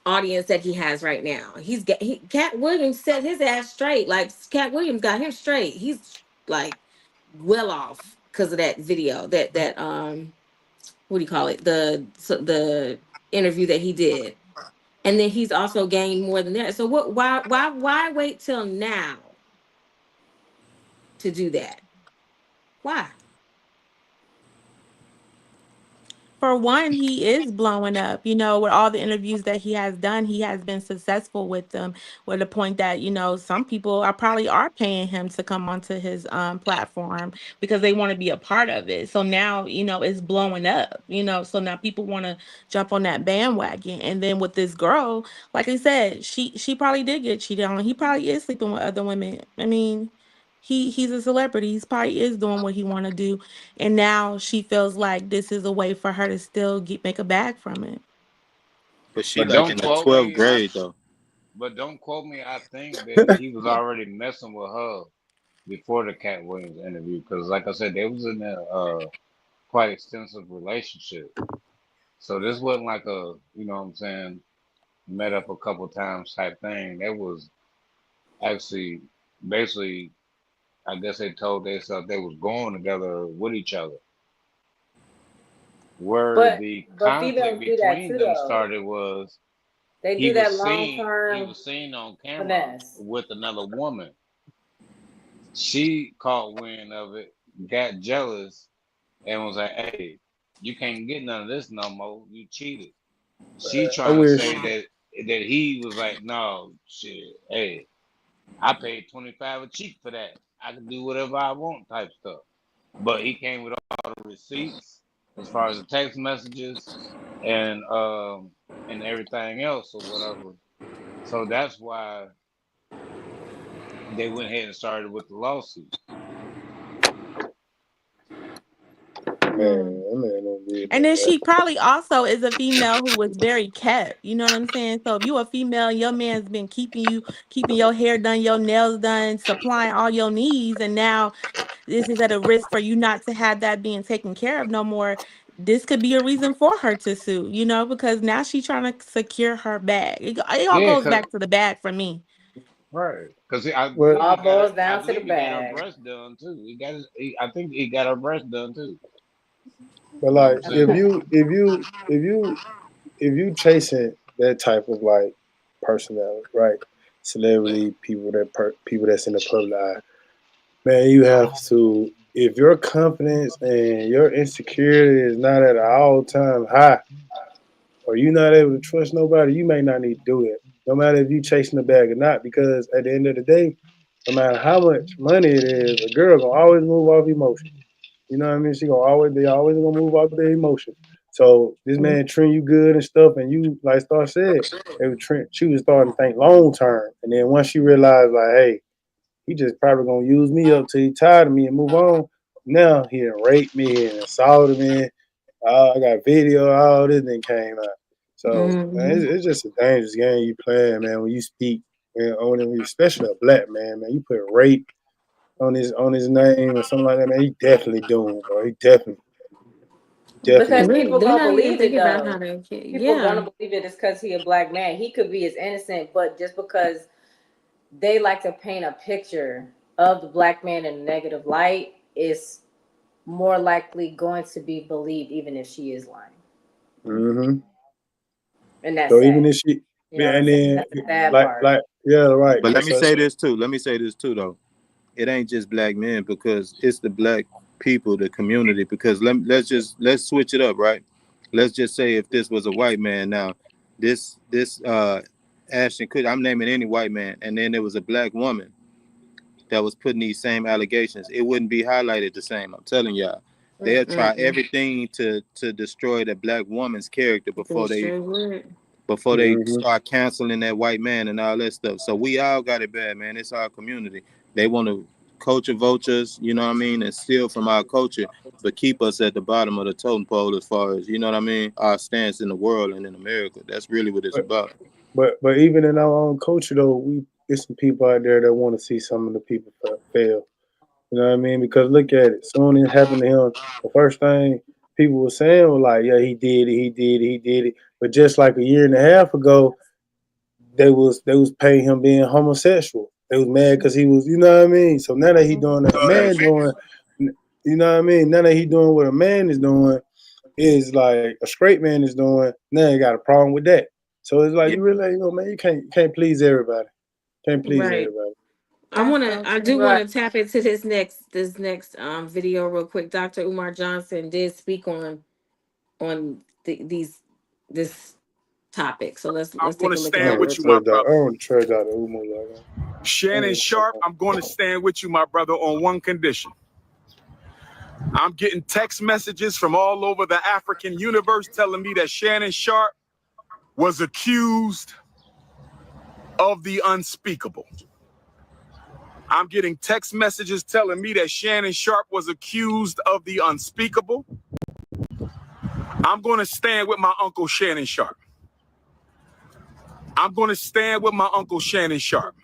audience that he has right now. Cat Williams set his ass straight. Like Cat Williams got him straight. He's like well off because of that video. That what do you call it? The interview that he did. And then he's also gained more than that. So what why wait till now to do that? Why? For one, he is blowing up. With all the interviews that he has done, he has been successful with them, with the point that, some people are paying him to come onto his platform because they want to be a part of it. So now, it's blowing up, so now people want to jump on that bandwagon. And then with this girl, like I said, she probably did get cheated on. He probably is sleeping with other women. I mean, he's a celebrity. He probably is doing what he want to do, and now she feels like this is a way for her to still make a bag from it. But she But like don't in the quote 12th me. grade though. But don't quote me. I think that he was already messing with her before the Cat Williams interview, because, like I said, they was in a quite extensive relationship. So this wasn't like a, you know what I'm saying, met up a couple times type thing. They was actually, basically, I guess they told themselves they was going together with each other. Where But the but conflict females do that between too them though. started was They do that long he term was seen on camera finesse. with another woman. She caught wind of it, got jealous, and was like, "Hey, you can't get none of this no more. You cheated." She I trying to say wish that he was like, "No, shit. Hey, I paid 25 a cheek for that. I can do whatever I want," type stuff. But he came with all the receipts as far as the text messages and everything else or whatever. So that's why they went ahead and started with the lawsuit. Man, that man don't be And then that. she probably also is a female who was very kept. You know what I'm saying? So if you a female, your man's been keeping your hair done, your nails done, supplying all your needs, and now this is at a risk for you not to have that being taken care of no more. This could be a reason for her to sue, because now she's trying to secure her bag. It all Yeah, goes cause back to the bag for me. right, cause I What? believe All he got her. boils I down to the believe he got her bag. breast done too. I think he got her breast done too. But You know what like, I'm if saying? you chasing that type of like personality, right? Celebrity people people that's in the public eye, man, you have to. If your confidence and your insecurity is not at an all time high, or you're not able to trust nobody, you may not need to do that. No matter if you chasing the bag or not, because at the end of the day, no matter how much money it is, a girl gonna always move off emotion. You know what I mean? They always gonna move off their emotions. So this man treating you good and stuff, and you like Star said, she was starting to think long term, and then once she realized like, hey, he just probably gonna use me up till he tired of me and move on. Now he done raped me, he done assaulted me. I got video, all this thing came out. So man, Mm-hmm. it's just a dangerous game you playing, man. When you speak, man, on it, especially a black man, man, you put rape on his name or something like that, man. He definitely doomed, bro. He definitely Because doomed. people They're gonna not even believe it thinking about how though. to get. People Yeah. gonna believe it is because he a black man. He could be as innocent, but just because they like to paint a picture of the black man in a negative light, is more likely going to be believed, even if she is lying. Mm-hmm. And that's So even sad. if she, You know yeah, what I'm and saying? then That's the sad like part. like yeah, right. But let That's me us. say this too. Let me say this too, though. It ain't just black men because it's the black people, the community. Because let's switch it up, right? Let's just say if this was a white man now, this Ashton could I'm naming any white man, and then there was a black woman that was putting these same allegations, it wouldn't be highlighted the same. I'm telling y'all. They'll try Mm-mm. everything to destroy the black woman's character They sure would. before they Mm-hmm. start canceling that white man and all that stuff. So we all got it bad, man. It's our community. They want to culture vultures, you know what I mean, and steal from our culture, but keep us at the bottom of the totem pole as far as, you know what I mean, our stance in the world and in America. That's really what it's But about. but even in our own culture though, we there's some people out there that want to see some of the people fail. You know what I mean? Because look at it. Soon it happened to him. The first thing people were saying was like, "Yeah, he did it. He did it. He did it." But just like a year and a half ago, they was paying him being homosexual. They was mad because he was, you know what I mean. So now that he doing that, a man doing, you know what I mean. Now that he doing what a man is doing is like a straight man is doing. Now you got a problem with that. So it's like Yeah. you really, man, you can't please everybody. Can't please Right. everybody. That's so I do true. want Right. to tap into this next video real quick. Dr. Umar Johnson did speak on this topic. So I'm let's going take to a look at I it stand want real with to you, my trade quick. out. I brother. want to trade out the Umo like Shannon Sharp, I'm going to stand with you, my brother, on one condition. I'm getting text messages from all over the African universe telling me that Shannon Sharp was accused of the unspeakable. I'm getting text messages telling me that Shannon Sharp was accused of the unspeakable. I'm going to stand with my uncle Shannon Sharp. I'm going to stand with my uncle Shannon Sharp.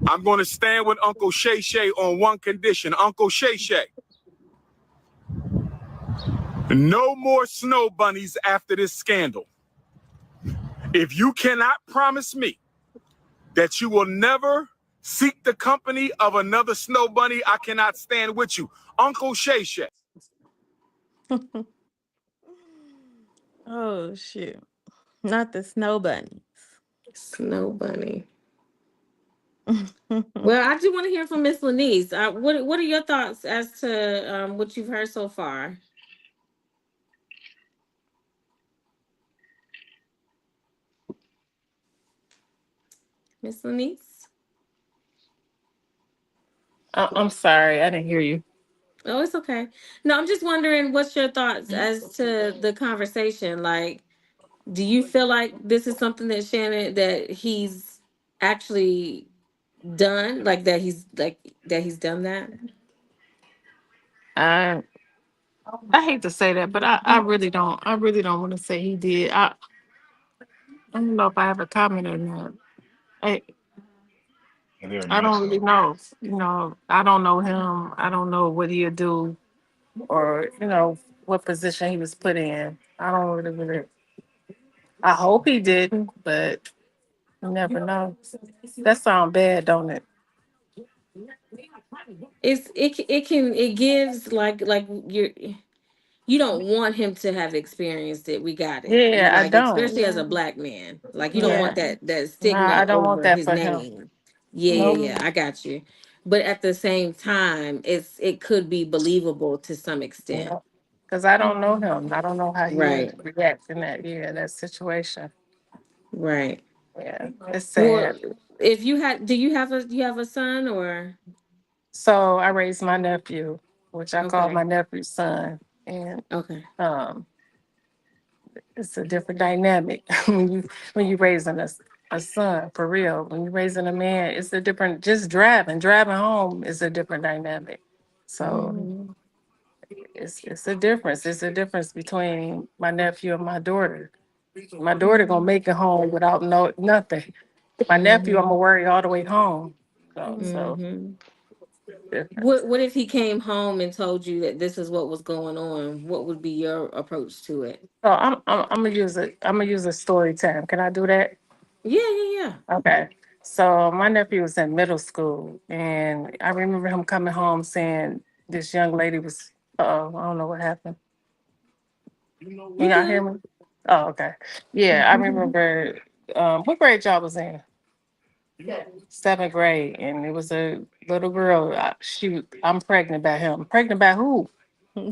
I'm going to stand with Uncle Shay Shay on one condition. Uncle Shay Shay, no more snow bunnies after this scandal. If you cannot promise me that you will never seek the company of another snow bunny, I cannot stand with you. Uncle Shay Shay. Oh shoot. Not the snow bunnies. Snow Bunny. Well, I do want to hear from Miss Lenise. What are your thoughts as to what you've heard so far, Miss Lenise? I'm sorry, I didn't hear you. Oh, it's okay. No, I'm just wondering what's your thoughts as to the conversation. Like, do you feel like this is something that he's actually done, like that he's done that? I I hate to say that, but I really don't want to say he did. I don't know if I have a comment or not. I I don't really know. You know, I don't know him. I don't know what he'll do or what position he was put in. I don't really. I hope he didn't, but you never know. That sounds bad, don't it? It gives like you don't want him to have experienced it. We got it. You Yeah, I like, don't. especially as Yeah. a black man, like you don't want Yeah, Yeah. that nah, stigma I don't want over that his for him. name. Yeah, yeah, Nope. yeah. I got you. But at the same time, it could be believable to some extent. Yeah, because I don't know Mhm. him. I don't know how he Right. would react in that situation. Right. Yeah, it's Well, sad. if you had, do you have a son or? So I raised my nephew, which I call my Okay. nephew's son, and Okay. um, it's a different dynamic when you raising a son for real. When you're raising a man, it's a different. Just driving home is a different dynamic. So Hmm. it's a difference. It's a difference between my nephew and my daughter. My daughter gonna Mhm. make it home without nothing. My nephew, I'm Hmm. gonna worry all the way home. So Mhm. Hmm. difference. What if he came home and told you that this is what was going on? What would be your approach to it? So I'm gonna use a story time. Can I do that? Yeah, yeah, yeah. Okay. So my nephew was in middle school, and I remember him coming home saying this young lady was. I don't know what happened. Can You y'all hear good? me? Oh, okay. Yeah, I remember. What grade y'all was in? Seventh grade, and it was a little girl. Shoot, I'm pregnant by him. Pregnant by who?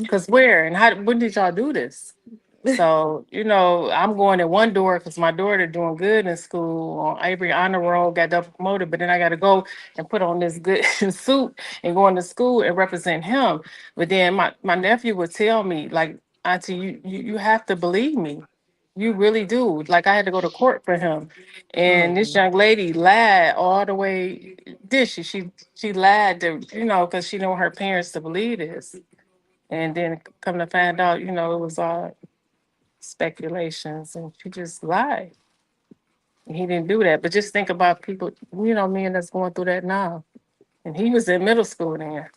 Cause where and how? When did y'all do this? So I'm going at one door because my daughter doing good in school on Avery honor roll, got double promoted, but then I got to go and put on this good suit and go into school and represent him. But then my nephew would tell me like, Auntie, you have to believe me. You really do. Like I had to go to court for him, Oh, and this boy. young lady lied all the way. Did she lied to because she didn't want her parents to believe this, and then come to find out it was all speculations and she just lied. And he didn't do that. But just think about people, men that's going through that now. And he was in middle school then.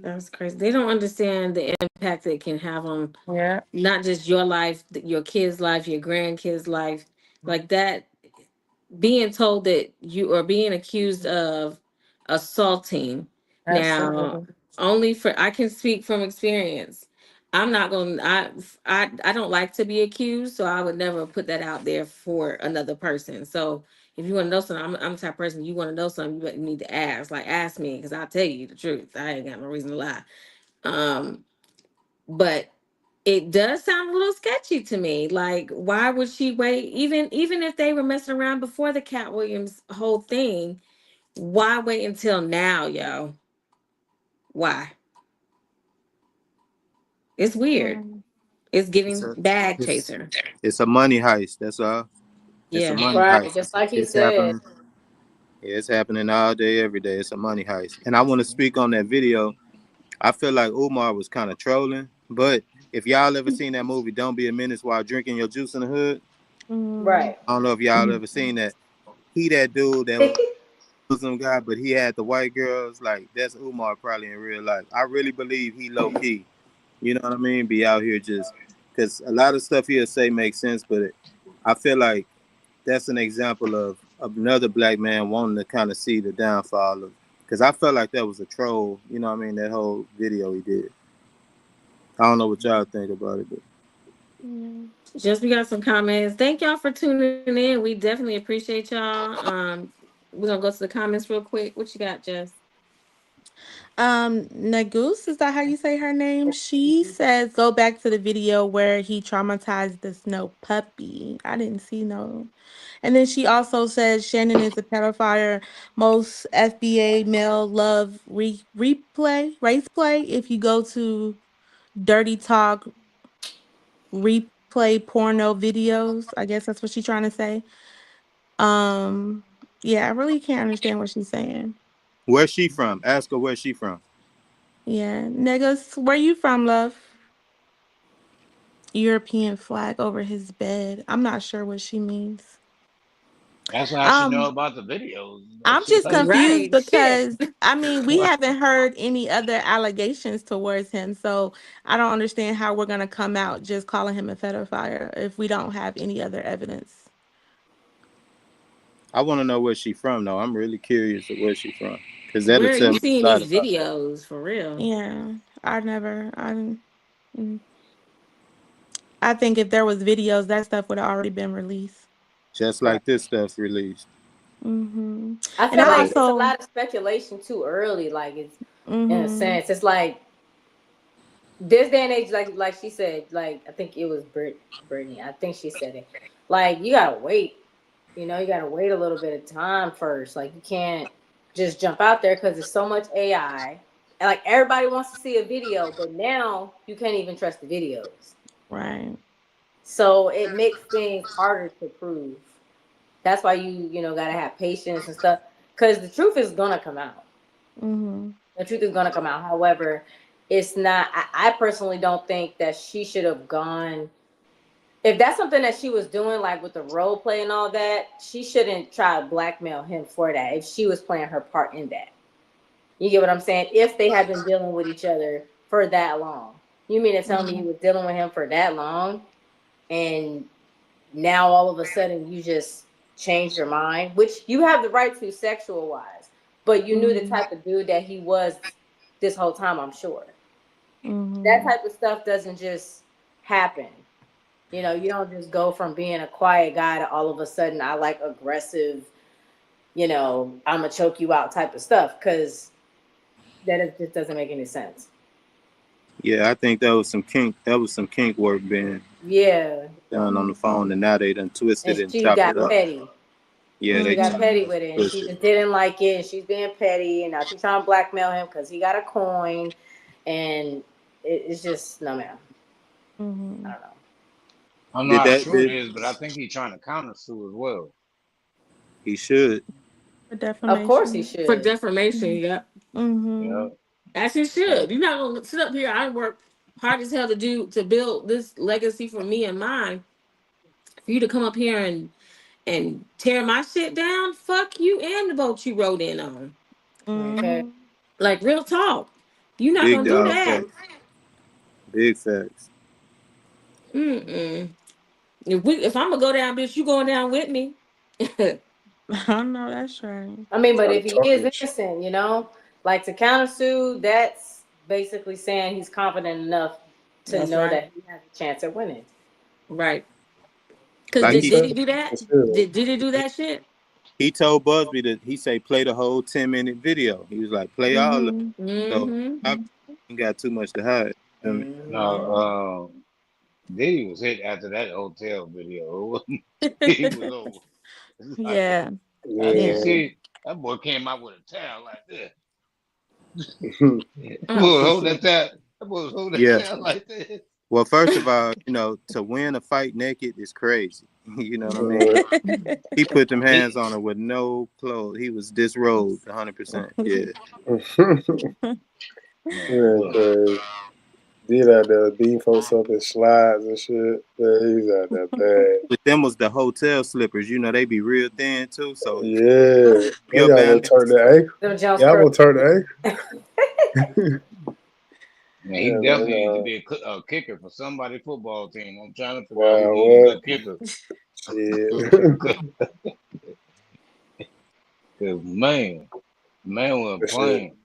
That's crazy. They don't understand the impact it can have on Yeah. not just your life, your kids' life, your grandkids' life. Like that, being told that you are being accused of assaulting. Now, Absolutely. only for I can speak from experience. I'm not going to I don't like to be accused, so I would never put that out there for another person. So, if you want to know something, I'm the type of person, you want to know something, you need to ask. Like, ask me because I'll tell you the truth. I ain't got no reason to lie. Um but it does sound a little sketchy to me. Like, why would she wait? Even if they were messing around before the Cat Williams whole thing, why wait until now, yo? Why? It's weird. Mhm. It's It's giving a bag it's chaser. it's a money heist. That's all. It's a Yeah. money Right, heist. just like he It's said. happening. Yeah, it's happening all day, every day. It's a money heist. And I want to speak on that video. I feel like Umar was kind of trolling, but if y'all ever seen that movie, Don't Be a Menace while drinking your juice in the hood, Mhm. Right. I don't know if y'all ever seen that. He that dude that was Muslim guy, but he had the white girls. Like that's Umar probably in real life. I really believe he low key. You know what I mean? Be out here just because a lot of stuff he'll say makes sense, but I feel like that's an example of another black man wanting to kind of see the downfall of. Because I felt like that was a troll. You know what I mean? That whole video he did. I don't know what y'all think about it, but Yeah. Just we got some comments. Thank y'all for tuning in. We definitely appreciate y'all. We're gonna go to the comments real quick. What you got, Jess? Nagoose, is that how you say her name? She says go back to the video where he traumatized the snow puppy. I didn't see no. And then she also says Shannon is a pedophile. Most FBA male love race play. If you go to Dirty Talk replay porno videos, I guess that's what she's trying to say. Um, Yeah, I really can't understand what she's saying. Where's she from? Ask her where she from. Yeah, niggas, where you from, love? European flag over his bed. I'm not sure what she means. That's how she know Um, about the videos. I'm Shit just like confused Right. Shit. because I mean we haven't heard any other allegations towards him, so I don't understand how we're gonna come out just calling him a pedophile if we don't have any other evidence. I want to know where she from, though. I'm really curious of where she from, because that'll Where are tell you me seeing a lot these about her. videos for real? Yeah, mm, I think if there was videos, that stuff would have already been released. Just Right. like this stuff's released. Hmm. I And feel I like Yeah. it's a also, lot of speculation too early. Like it's in a hmm sense, it's like this day and age, like she said, like I think it was Brittany. I think she said it. Like you gotta wait. You gotta wait a little bit of time first. Like you can't just jump out there because there's so much AI. And like everybody wants to see a video, but now you can't even trust the videos. right. So it makes things harder to prove. That's why you gotta have patience and stuff. Cause the truth is gonna come out. Hmm. The truth is gonna come out. However, it's not I personally don't think that she should have gone if that's something that she was doing, like with the role play and all that, she shouldn't try to blackmail him for that if she was playing her part in that. You get what I'm saying? If they had been dealing with each other for that long. You mean to tell me you Hmm. were dealing with him for that long and now all of a sudden you just changed your mind, which you have the right to sexual wise, but you knew the Hmm. type of dude that he was this whole time, I'm sure. That Hmm. type of stuff doesn't just happen. You don't just go from being a quiet guy to all of a sudden I like aggressive, I'm gonna choke you out type of stuff because just doesn't make any sense. Yeah, I think that was some kink. That was some kink work being Yeah, done on the phone, and now they done and twisted it and she chopped got it up. petty. Yeah, She they got chopped Hmm. petty it up with and it, and she twisted just it. didn't like it, and she's being petty, and now she's trying to blackmail him because he got a coin, and it's just no, man. I Hmm. don't know. I don't know Did how that? true it Did is, but I think he's trying to counter sue as well. he should? For Of course he defamation. For should. defamation, yep. Hmm. Yeah. As you should. You're not gonna sit up here. I work hard as hell to build this legacy for me and mine. For you to come up here and tear my shit down, fuck you and the boat you rode in on. Okay. Hmm. Like real talk. You're not Big gonna do dog that. facts. Big facts. Mm-mm. If I'm gonna go down, bitch, you going down with me. I know that's right. I mean, but Trying if to he is tarnish. innocent, like to counter sue, that's basically saying he's confident enough to That's know right. that he has a chance at winning. Right. Cause Like He did said he do that? it still. Did he do he, that shit? he told Busby that he say play the whole 10-minute video. He was like play all of it. Hmm. So Mm-hmm. I ain't got too much to hide. I mean, Hmm. Yeah. No, Diddy was hit after that hotel video. He was over. It's like, Yeah. as you Yeah. Yeah. see, that boy came out with a towel like this. That Oh boy hold shit. that towel. That boy was holding that yeah. towel like this. Well, first of all, to win a fight naked is crazy. You know what I mean? Yeah. He put them hands He, on her with no clothes. He was disrobed 100%. Yeah. man, Yeah, look, crazy. Did out there beating folks up in slides and shit. Yeah, he's out there bad. But them was the hotel slippers. They be real thin too. So if Yeah. They your got to balance, turn the ankle. Them Jones Yeah, I'm Curl. gonna turn the ankle. man, he Yeah, definitely used to man. be a kicker for somebody football team. I'm trying to figure out who Wow, need a what? good kicker. Shit. Cause man wasn't But shit. playing.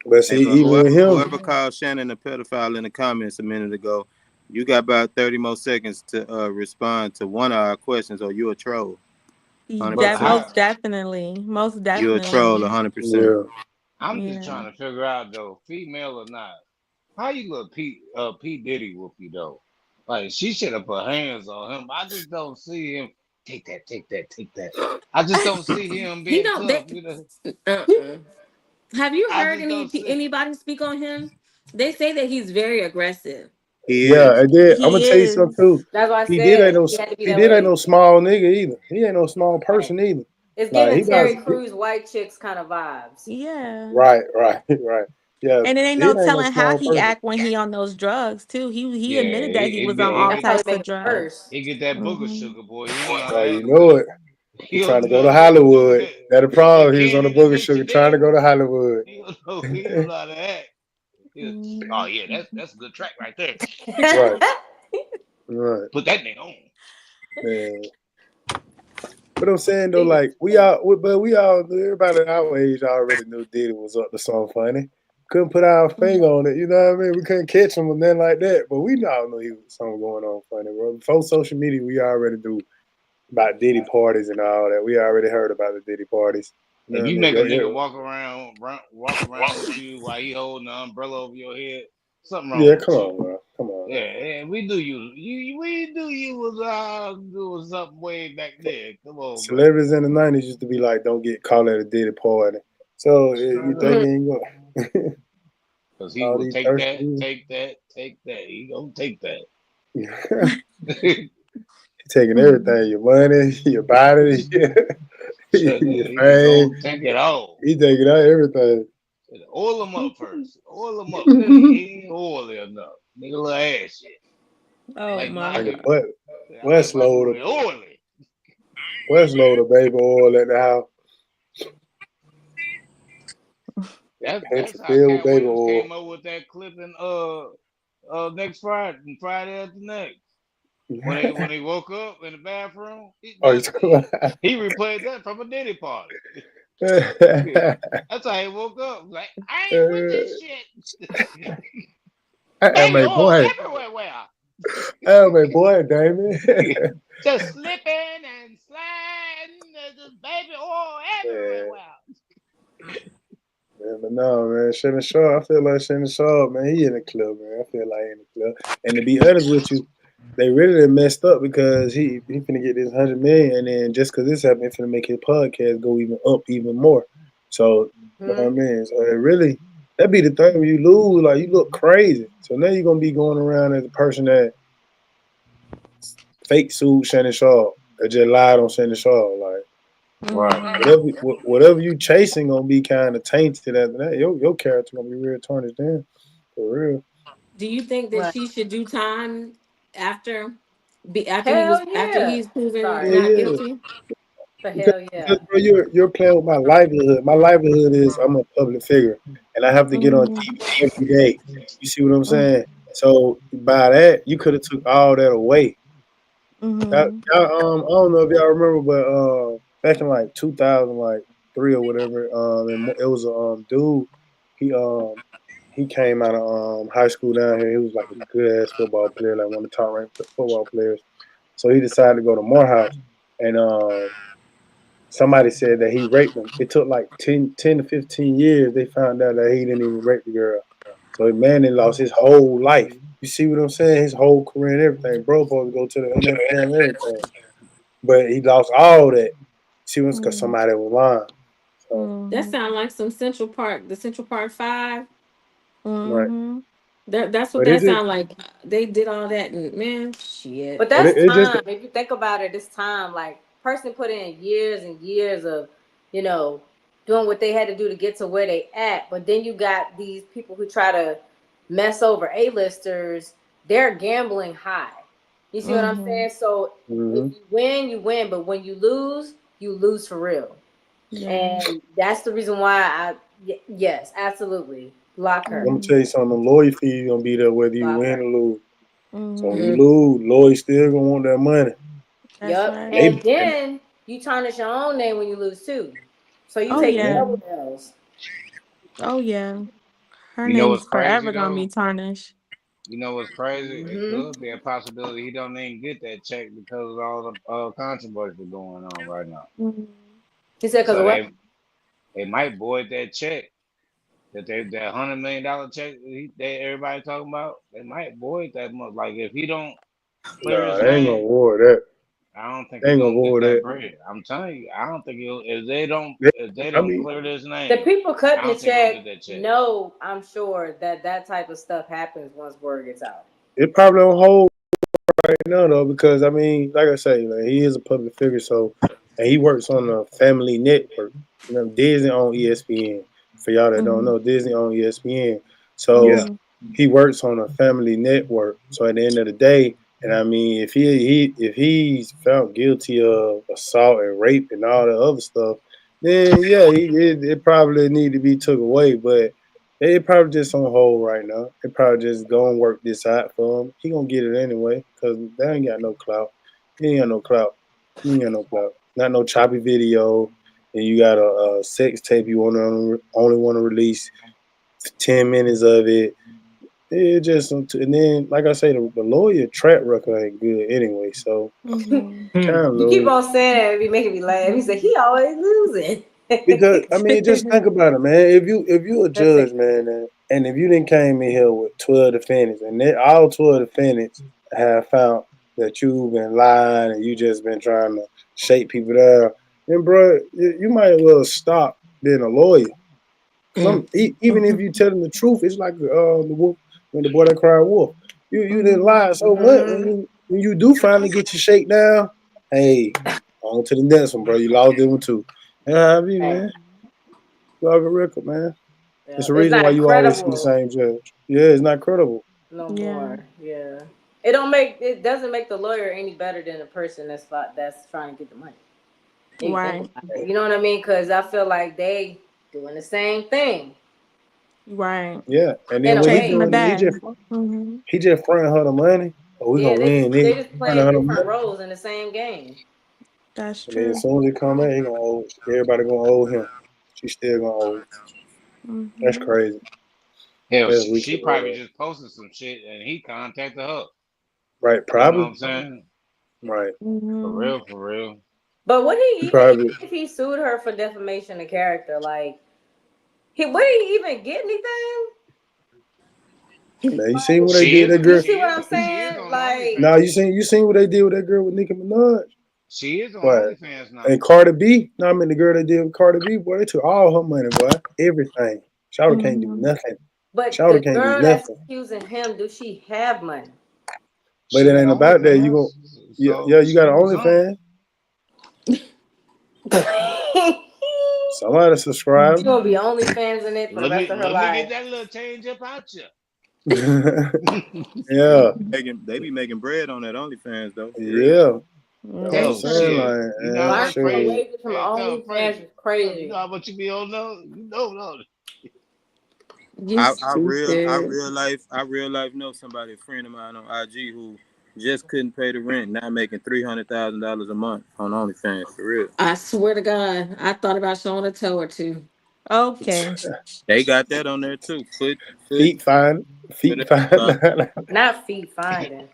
But hey, see, but even with him, whoever called Shannon a pedophile in the comments a minute ago, you got about 30 more seconds to respond to one of our questions, or you a troll, But 100%. Most how? definitely. Most You a troll, definitely. 100%. yeah. I'm just Yeah. trying to figure out though, female or not. How you look P Diddy whoop you though? Like she should have put hands on him. I just don't see him take that, take that, take that. I just don't see him He being don't. tough. You know, Uh-uh. Have you I heard just don't see. anybody speak on him? They say that he's very aggressive. He Yeah, is. and then I'm gonna He tell you something is. too. That's why I He did ain't said no he had to be he that did ain't way. no small nigga either. He ain't no small Right. person either. It's Like giving he about Terry Crews white chicks kind of vibes. Yeah. right. Yeah, And it ain't no Diddy ain't no telling how small he person. act when he on those drugs too. He Yeah, admitted that he was on he all That get probably types make of it drugs. worse. he get that booger Hmm. sugar, boy. He know how to Oh, you act with know it. it. He He trying to don't go know to what to do with Hollywood. that. That the With that problem. He was on the candy booger sugar dimension trying to there. go to Hollywood. He don't know how to act. Oh Hmm. yeah, that's a good track right there. Right. Right. Put that nigga on. Man. But I'm saying though, like we all, everybody our age already knew Diddy was up to something funny. Couldn't put our finger on it, you know what I mean? We couldn't catch him or nothing like that. But we all knew he was something going on funny, bro. Before social media, we already knew about Diddy parties and all that. We already heard about the Diddy parties. You know If what I you mean? make a nigga walk around with you while he holding the umbrella over your head, something wrong Yeah, with come you. on, bro. Come on. Yeah, we knew we knew you was doing something way back there. Come on, bro. Celebrities in the 90s used to be like, don't get caught at a Diddy party. So you think he ain't going Cause he all will these take thirsty that, people? take that, take that. He gonna take that. Taking everything, your money, your body, your He fame. gonna take it all. He taking out everything. Oil him up first. Oil him up. He ain't oily enough. Nigga little ass shit. I Oh like my my Like a God. butt. I like my Westload, boy oily. Westload of baby oil at the house. That's Pantry how filled with Cat baby Williams oil. came up with that clip in next Friday and Friday after next. When he woke up in the bathroom, Oh, you talking about? he replayed that from a Diddy party. That's how he woke up. Like, I ain't with this shit. I am Baby a oil boy. everywhere. I am a boy, Damon. Just slipping and sliding. There's just baby oil Man, everywhere. man, but no, man, Shannon Sharpe. I feel like Shannon Sharpe, man. He in the club, man. I feel like he in the club. And to be honest with you, they really done messed up because he finna get this 100 million, and then just because this happened, he finna make his podcast go even up even more. So you know what I mean. So it really that be the thing when you lose, like you look crazy. So now you're gonna be going around as a person that fake sued Shannon Sharpe, that just lied on Shannon Sharpe, like. Right. Whatever you chasing gonna be kind of tainted after that. Your character gonna be real tarnished then, for real. Do you think that Right. she should do time after Hell after yeah. he's proven Sorry. Yeah, not yeah. guilty? For Because, hell because yeah. bro, you're playing with my livelihood. My livelihood is I'm a public figure, and I have to get on TV every day. You see what I'm saying? So by that, you could have took all that away. I don't know if y'all remember, but back in like 2003 or whatever, and it was a dude. He he came out of high school down here. He was like a good ass football player, like one of the top ranked football players. So he decided to go to Morehouse, and somebody said that he raped them. It took like 10 to 15 years. They found out that he didn't even rape the girl. So the man then lost his whole life. You see what I'm saying? His whole career and everything. Bro supposed to go to the NFL and everything. But he lost all that. See what's because somebody was lying. So That sounds like some Central Park, the Central Park Five. right. That's what But it that just sound like. They did all that, and man, shit. But but that's it just time. If you think about it, it's time. Like person put in years and years of, you know, doing what they had to do to get to where they at. But then you got these people who try to mess over A-listers. They're gambling high. You see what I'm saying? So if mm-hmm. you win. But when you lose for real. Yeah. And that's the reason why yes, absolutely. Block I'm her. gonna tell you something, the lawyer fee gonna be there whether you Block win her. or lose. So when you Mm. lose, lawyers still gonna want that money. That's Yep. right. And they And then you tarnish your own name when you lose too. So you Oh take mhm. yeah. double L's. Oh yeah. Her You know what's name's crazy forever gonna be though? tarnished. You know what's crazy? It Mm-hmm. could be a possibility he don't even get that check because of all the controversy going on right now. He said, "Cause So of what?" they might void that check that $100 million check that everybody talking about. They might void that much. Like if he don't clear Nah, his they ain't gonna name, avoid that. I don't think They he ain't gonna gonna get avoid that that. bread. I'm telling you, I don't think he'll. If they I don't mean, clear this The name, people I cutting the don't think he'll check get that check. know, I'm sure that type of stuff happens once word gets out. it probably on hold right now though, because I mean, like I say, like, he is a public figure, so and he works on the Family Network. You know, Disney on ESPN. For y'all that don't Mhm. know, Disney on ESPN. So Yeah. Mhm. he works on a Family Network. So at the end of the day, and I mean, if he's found guilty of assault and rape and all the other stuff, then yeah, it probably need to be took away. But it probably just on hold right now. It probably just go and work this out for him. He gonna get it anyway because they ain't got no clout. He ain't got no clout. He ain't got no clout. Not no choppy video. And you got a sex tape you only want to release 10 minutes of it. It just and then like I say, the lawyer track record ain't good anyway. So Mhm. kind of You keep lose. on saying that, it be making me laugh. He said he always losing. Because I mean, just think about it, man. If you a That's it. judge, man, and if you didn't came in here with 12 defendants, and all 12 defendants have found that you've been lying and you just been trying to shake people down, then bro, you might as well stop being a lawyer. Cause even if you tell them the truth, it's like the wolf when the boy that cried wolf. You didn't Mhm. lie so much. When you do finally get your shake down, hey, on to the next one, bro. You lost them one too. You know what I mean, Right. man? Log a record, man. It's Yeah, the it's reason why not you always see the credible same judge. Yeah, it's not credible. no Yeah. more. Yeah. It doesn't make the lawyer any better than the person that's trying to get the money. Right. You know what I mean? Because I feel like they doing the same thing Right. Yeah, and in then a what he Chasing the way. doing? bag. Mhm. He just fronting her the money. Oh, we Yeah, gonna win this. they just Fronting playing her the different money. roles in the same game. That's And then as true. soon as he come back, he gonna owe everybody gonna owe him. She still gonna owe him. That's Mhm. crazy. Hell, That's wicked. she probably just posted some shit and he contacted her. Right, You know what probably. I'm saying? Right. For Mhm. real, for real. But would he He even probably. if he sued her for defamation of character? Like, would he even get anything? Man, you seen Like, what they did with that you girl? see what I'm She is saying? on Like, Nah, OnlyFans. you seen what they did with that girl with Nicki Minaj? She is on What? OnlyFans now. And Cardi B? No, I mean the girl they did with Cardi B, boy, they took all her money, boy. Everything. Shawty can't do Mhm. nothing. but the Shawty can't do girl that's nothing. accusing him, do she have money? But She it got ain't about that. You go, OnlyFans. yeah, So yeah. You she got an do something. OnlyFans. Somebody She subscribe. gonna be OnlyFans in it for the Let rest me of her let me get life. that little change up out Yeah, They be making bread on that OnlyFans though, for real. yeah. That's what I'm That's Oh true. saying. shit. Like, You know how much Learning her shoot. Frazier? wages from Hey, tell him OnlyFans Frazier. is You know crazy. how much you be on those? You know, no. You stupid. I real life know somebody, a friend of mine on IG who just couldn't pay the rent, now making $300,000 a month on OnlyFans, for real. I swear to God, I thought about showing a toe or two. Okay. They got that on there too. Foot, Feet fine. Feet whatever. fine. Not feet finding.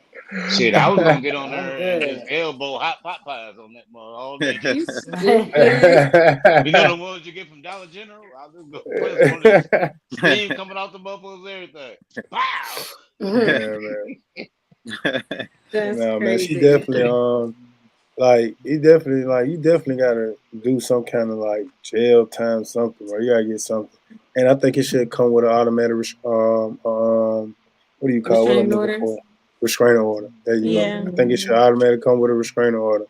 Shit, I was gonna get on I'm there and just good. elbow hot pot pies on that mother all day. You stupid. You know the ones you get from Dollar General? I'll just go press one of these steam coming out the motherfuckers, everything. Wow. Yeah, man. That's No, man. She crazy. definitely like he definitely like you definitely gotta do some kind of like jail time something, or you gotta get something. And I think it should come with an automatic what do you call what I'm Restraining looking order. for? Restraining order. There you go. Yeah. I think it should Mhm. automatically come with a restraining order.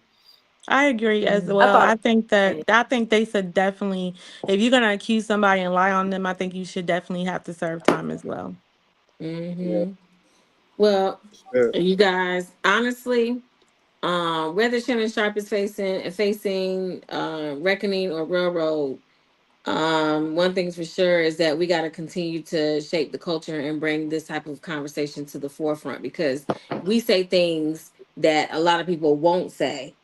I agree as I well. thought I think they should definitely, if you're gonna accuse somebody and lie on them, I think you should definitely have to serve time as well. Yeah. Well, Yeah. you guys, honestly, whether Shannon Sharpe is facing reckoning or railroad, one thing's for sure is that we got to continue to shape the culture and bring this type of conversation to the forefront because we say things that a lot of people won't say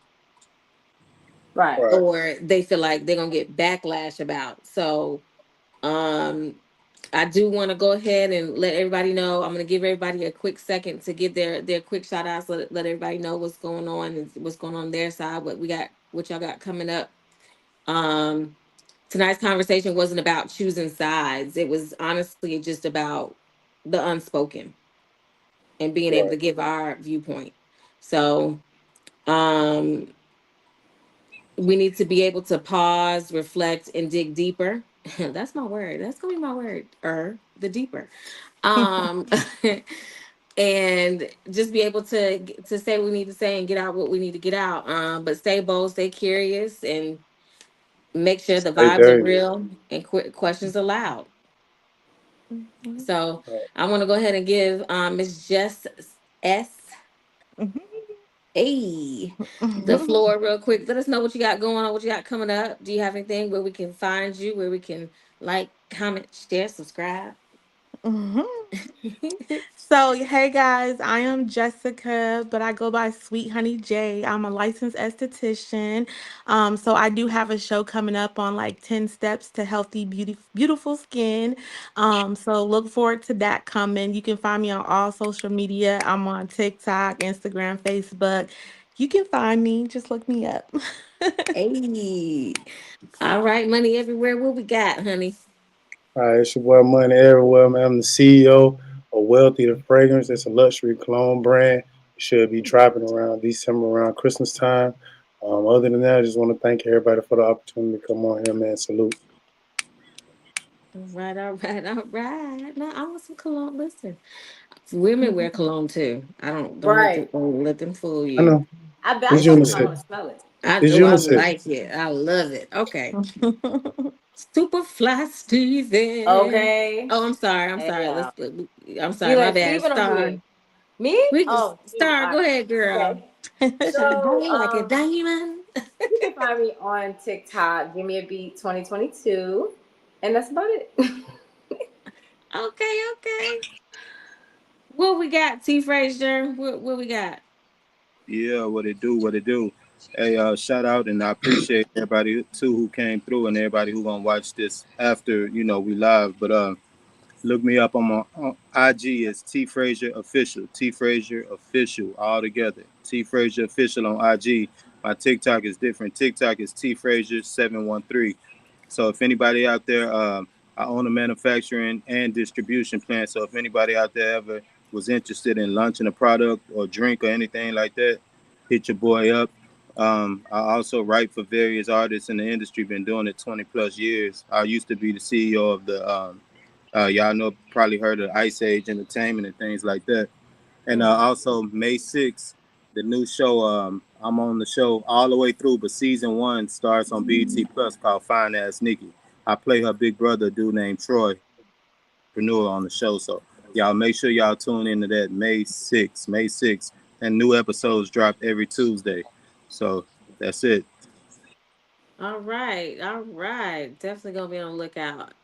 right. Right. or they feel like they're gonna get backlash about. So um I do want to go ahead and let everybody know. I'm going to give everybody a quick second to give their quick shout outs. Let everybody know what's going on and what's going on their side. What y'all got coming up. Um, tonight's conversation wasn't about choosing sides. It was honestly just about the unspoken and being able Right. to give our viewpoint. So um, we need to be able to pause, reflect, and dig deeper. That's my word. That's gonna be my word. The deeper. Um, and just be able to say what we need to say and get out what we need to get out. But stay bold, stay curious, and make sure the Stay vibes are dirty. real and questions allowed. Mhm. So I want to go ahead and give Miss Jess S A the Mhm. floor real quick. Let us know what you got going on, what you got coming up. Do you have anything where we can find you, where we can like, comment, share, subscribe? Mhm. So, hey guys, I am Jessica, but I go by Sweet Honey J. I'm a licensed esthetician. So I do have a show coming up on like 10 steps to healthy, beautiful skin. So look forward to that coming. You can find me on all social media. I'm on TikTok, Instagram, Facebook. You can find me, just look me up. Hey, all right, money everywhere. What we got, honey? All right, it's your boy Money Everywhere, man. I'm the CEO of Wealthy the Fragrance. It's a luxury cologne brand. It should be dropping around December, around Christmas time. Other than that, I just want to thank everybody for the opportunity to come on here, man. Salute. All right, all right, all right. Now I want some cologne. Listen, women wear cologne too. I Right. don't let them fool I you. know. I It's like it. I unisex. want to smell it. It's I unisex. like it. I love it. Okay. Superfly Steven. Okay. Oh, I'm sorry. I'm Hey, sorry. y'all. I'm You sorry. My like bad. Steven or Star. me? Me? We can Oh, you. Star. Go ahead, girl. Okay. Shine So, bright like a diamond. you can find me on TikTok. Give me a beat 2022, and that's about it. Okay, okay. What we got, T Frazier? What we got? Yeah, what it do, what it do. Hey, shout out and I appreciate everybody too who came through and everybody who gonna watch this after we live. But look me up on my IG is T Frazier Official. T Frazier Official all together. T Frazier Official on IG. My TikTok is different. TikTok is T Frazier 713. So if anybody out there, I own a manufacturing and distribution plant. So if anybody out there ever was interested in launching a product or drink or anything like that, hit your boy up. I also write for various artists in the industry. Been doing it 20 plus years. I used to be the CEO of the y'all know, probably heard of Ice Age Entertainment and things like that. And also May 6th, the new show, I'm on the show all the way through, but season 1 starts on BT Plus called Fine Ass Nikki. I play her big brother, a dude named Troy, entrepreneur on the show. So y'all make sure y'all tune into that May 6th. May 6th. And new episodes drop every Tuesday. So that's it. All right, all right. Definitely gonna be on the lookout.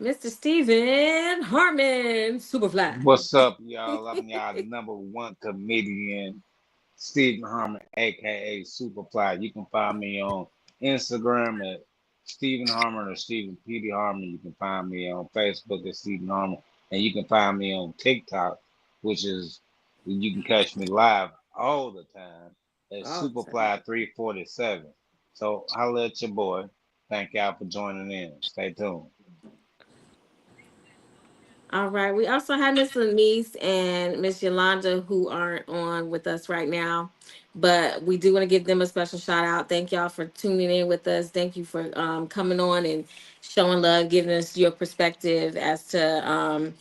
Mr. Steven Harmon, Superfly. What's up, y'all? I'm y'all number one comedian, Stephen Harmon, aka Superfly. You can find me on Instagram at Stephen Harmon or Stephen P.D. Harmon. You can find me on Facebook at Stephen Harmon. And you can find me on TikTok, which is you can catch me live all the time at Awesome. Superfly 347. So holla at your boy. Thank y'all for joining in. Stay tuned. All right. We also have Miss Lenise and Miss Yolanda who aren't on with us right now, but we do want to give them a special shout out. Thank y'all for tuning in with us. Thank you for coming on and showing love, giving us your perspective as to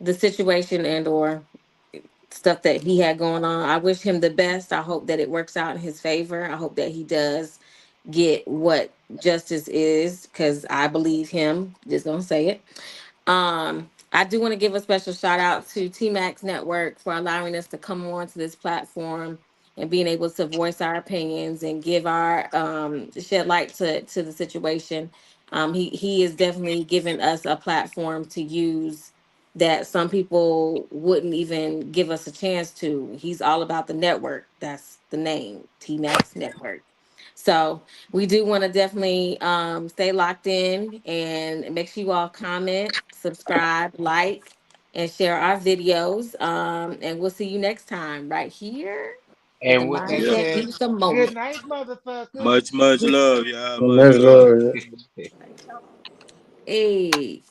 the situation and or stuff that he had going on. I wish him the best. I hope that it works out in his favor. I hope that he does get what justice is because I believe him. Just gonna say it. I do want to give a special shout out to TMAX Network for allowing us to come on to this platform and being able to voice our opinions and give our shed light to the situation. He is definitely giving us a platform to use that some people wouldn't even give us a chance to. He's all about the network. That's the name, TMAX Network. So we do want to definitely stay locked in and make sure you all comment, subscribe, like, and share our videos. And we'll see you next time right here with the And with that mind Yeah. that said, beats the good moment. night, motherfuckers. Much love, y'all. And Much that's love. love. Hey.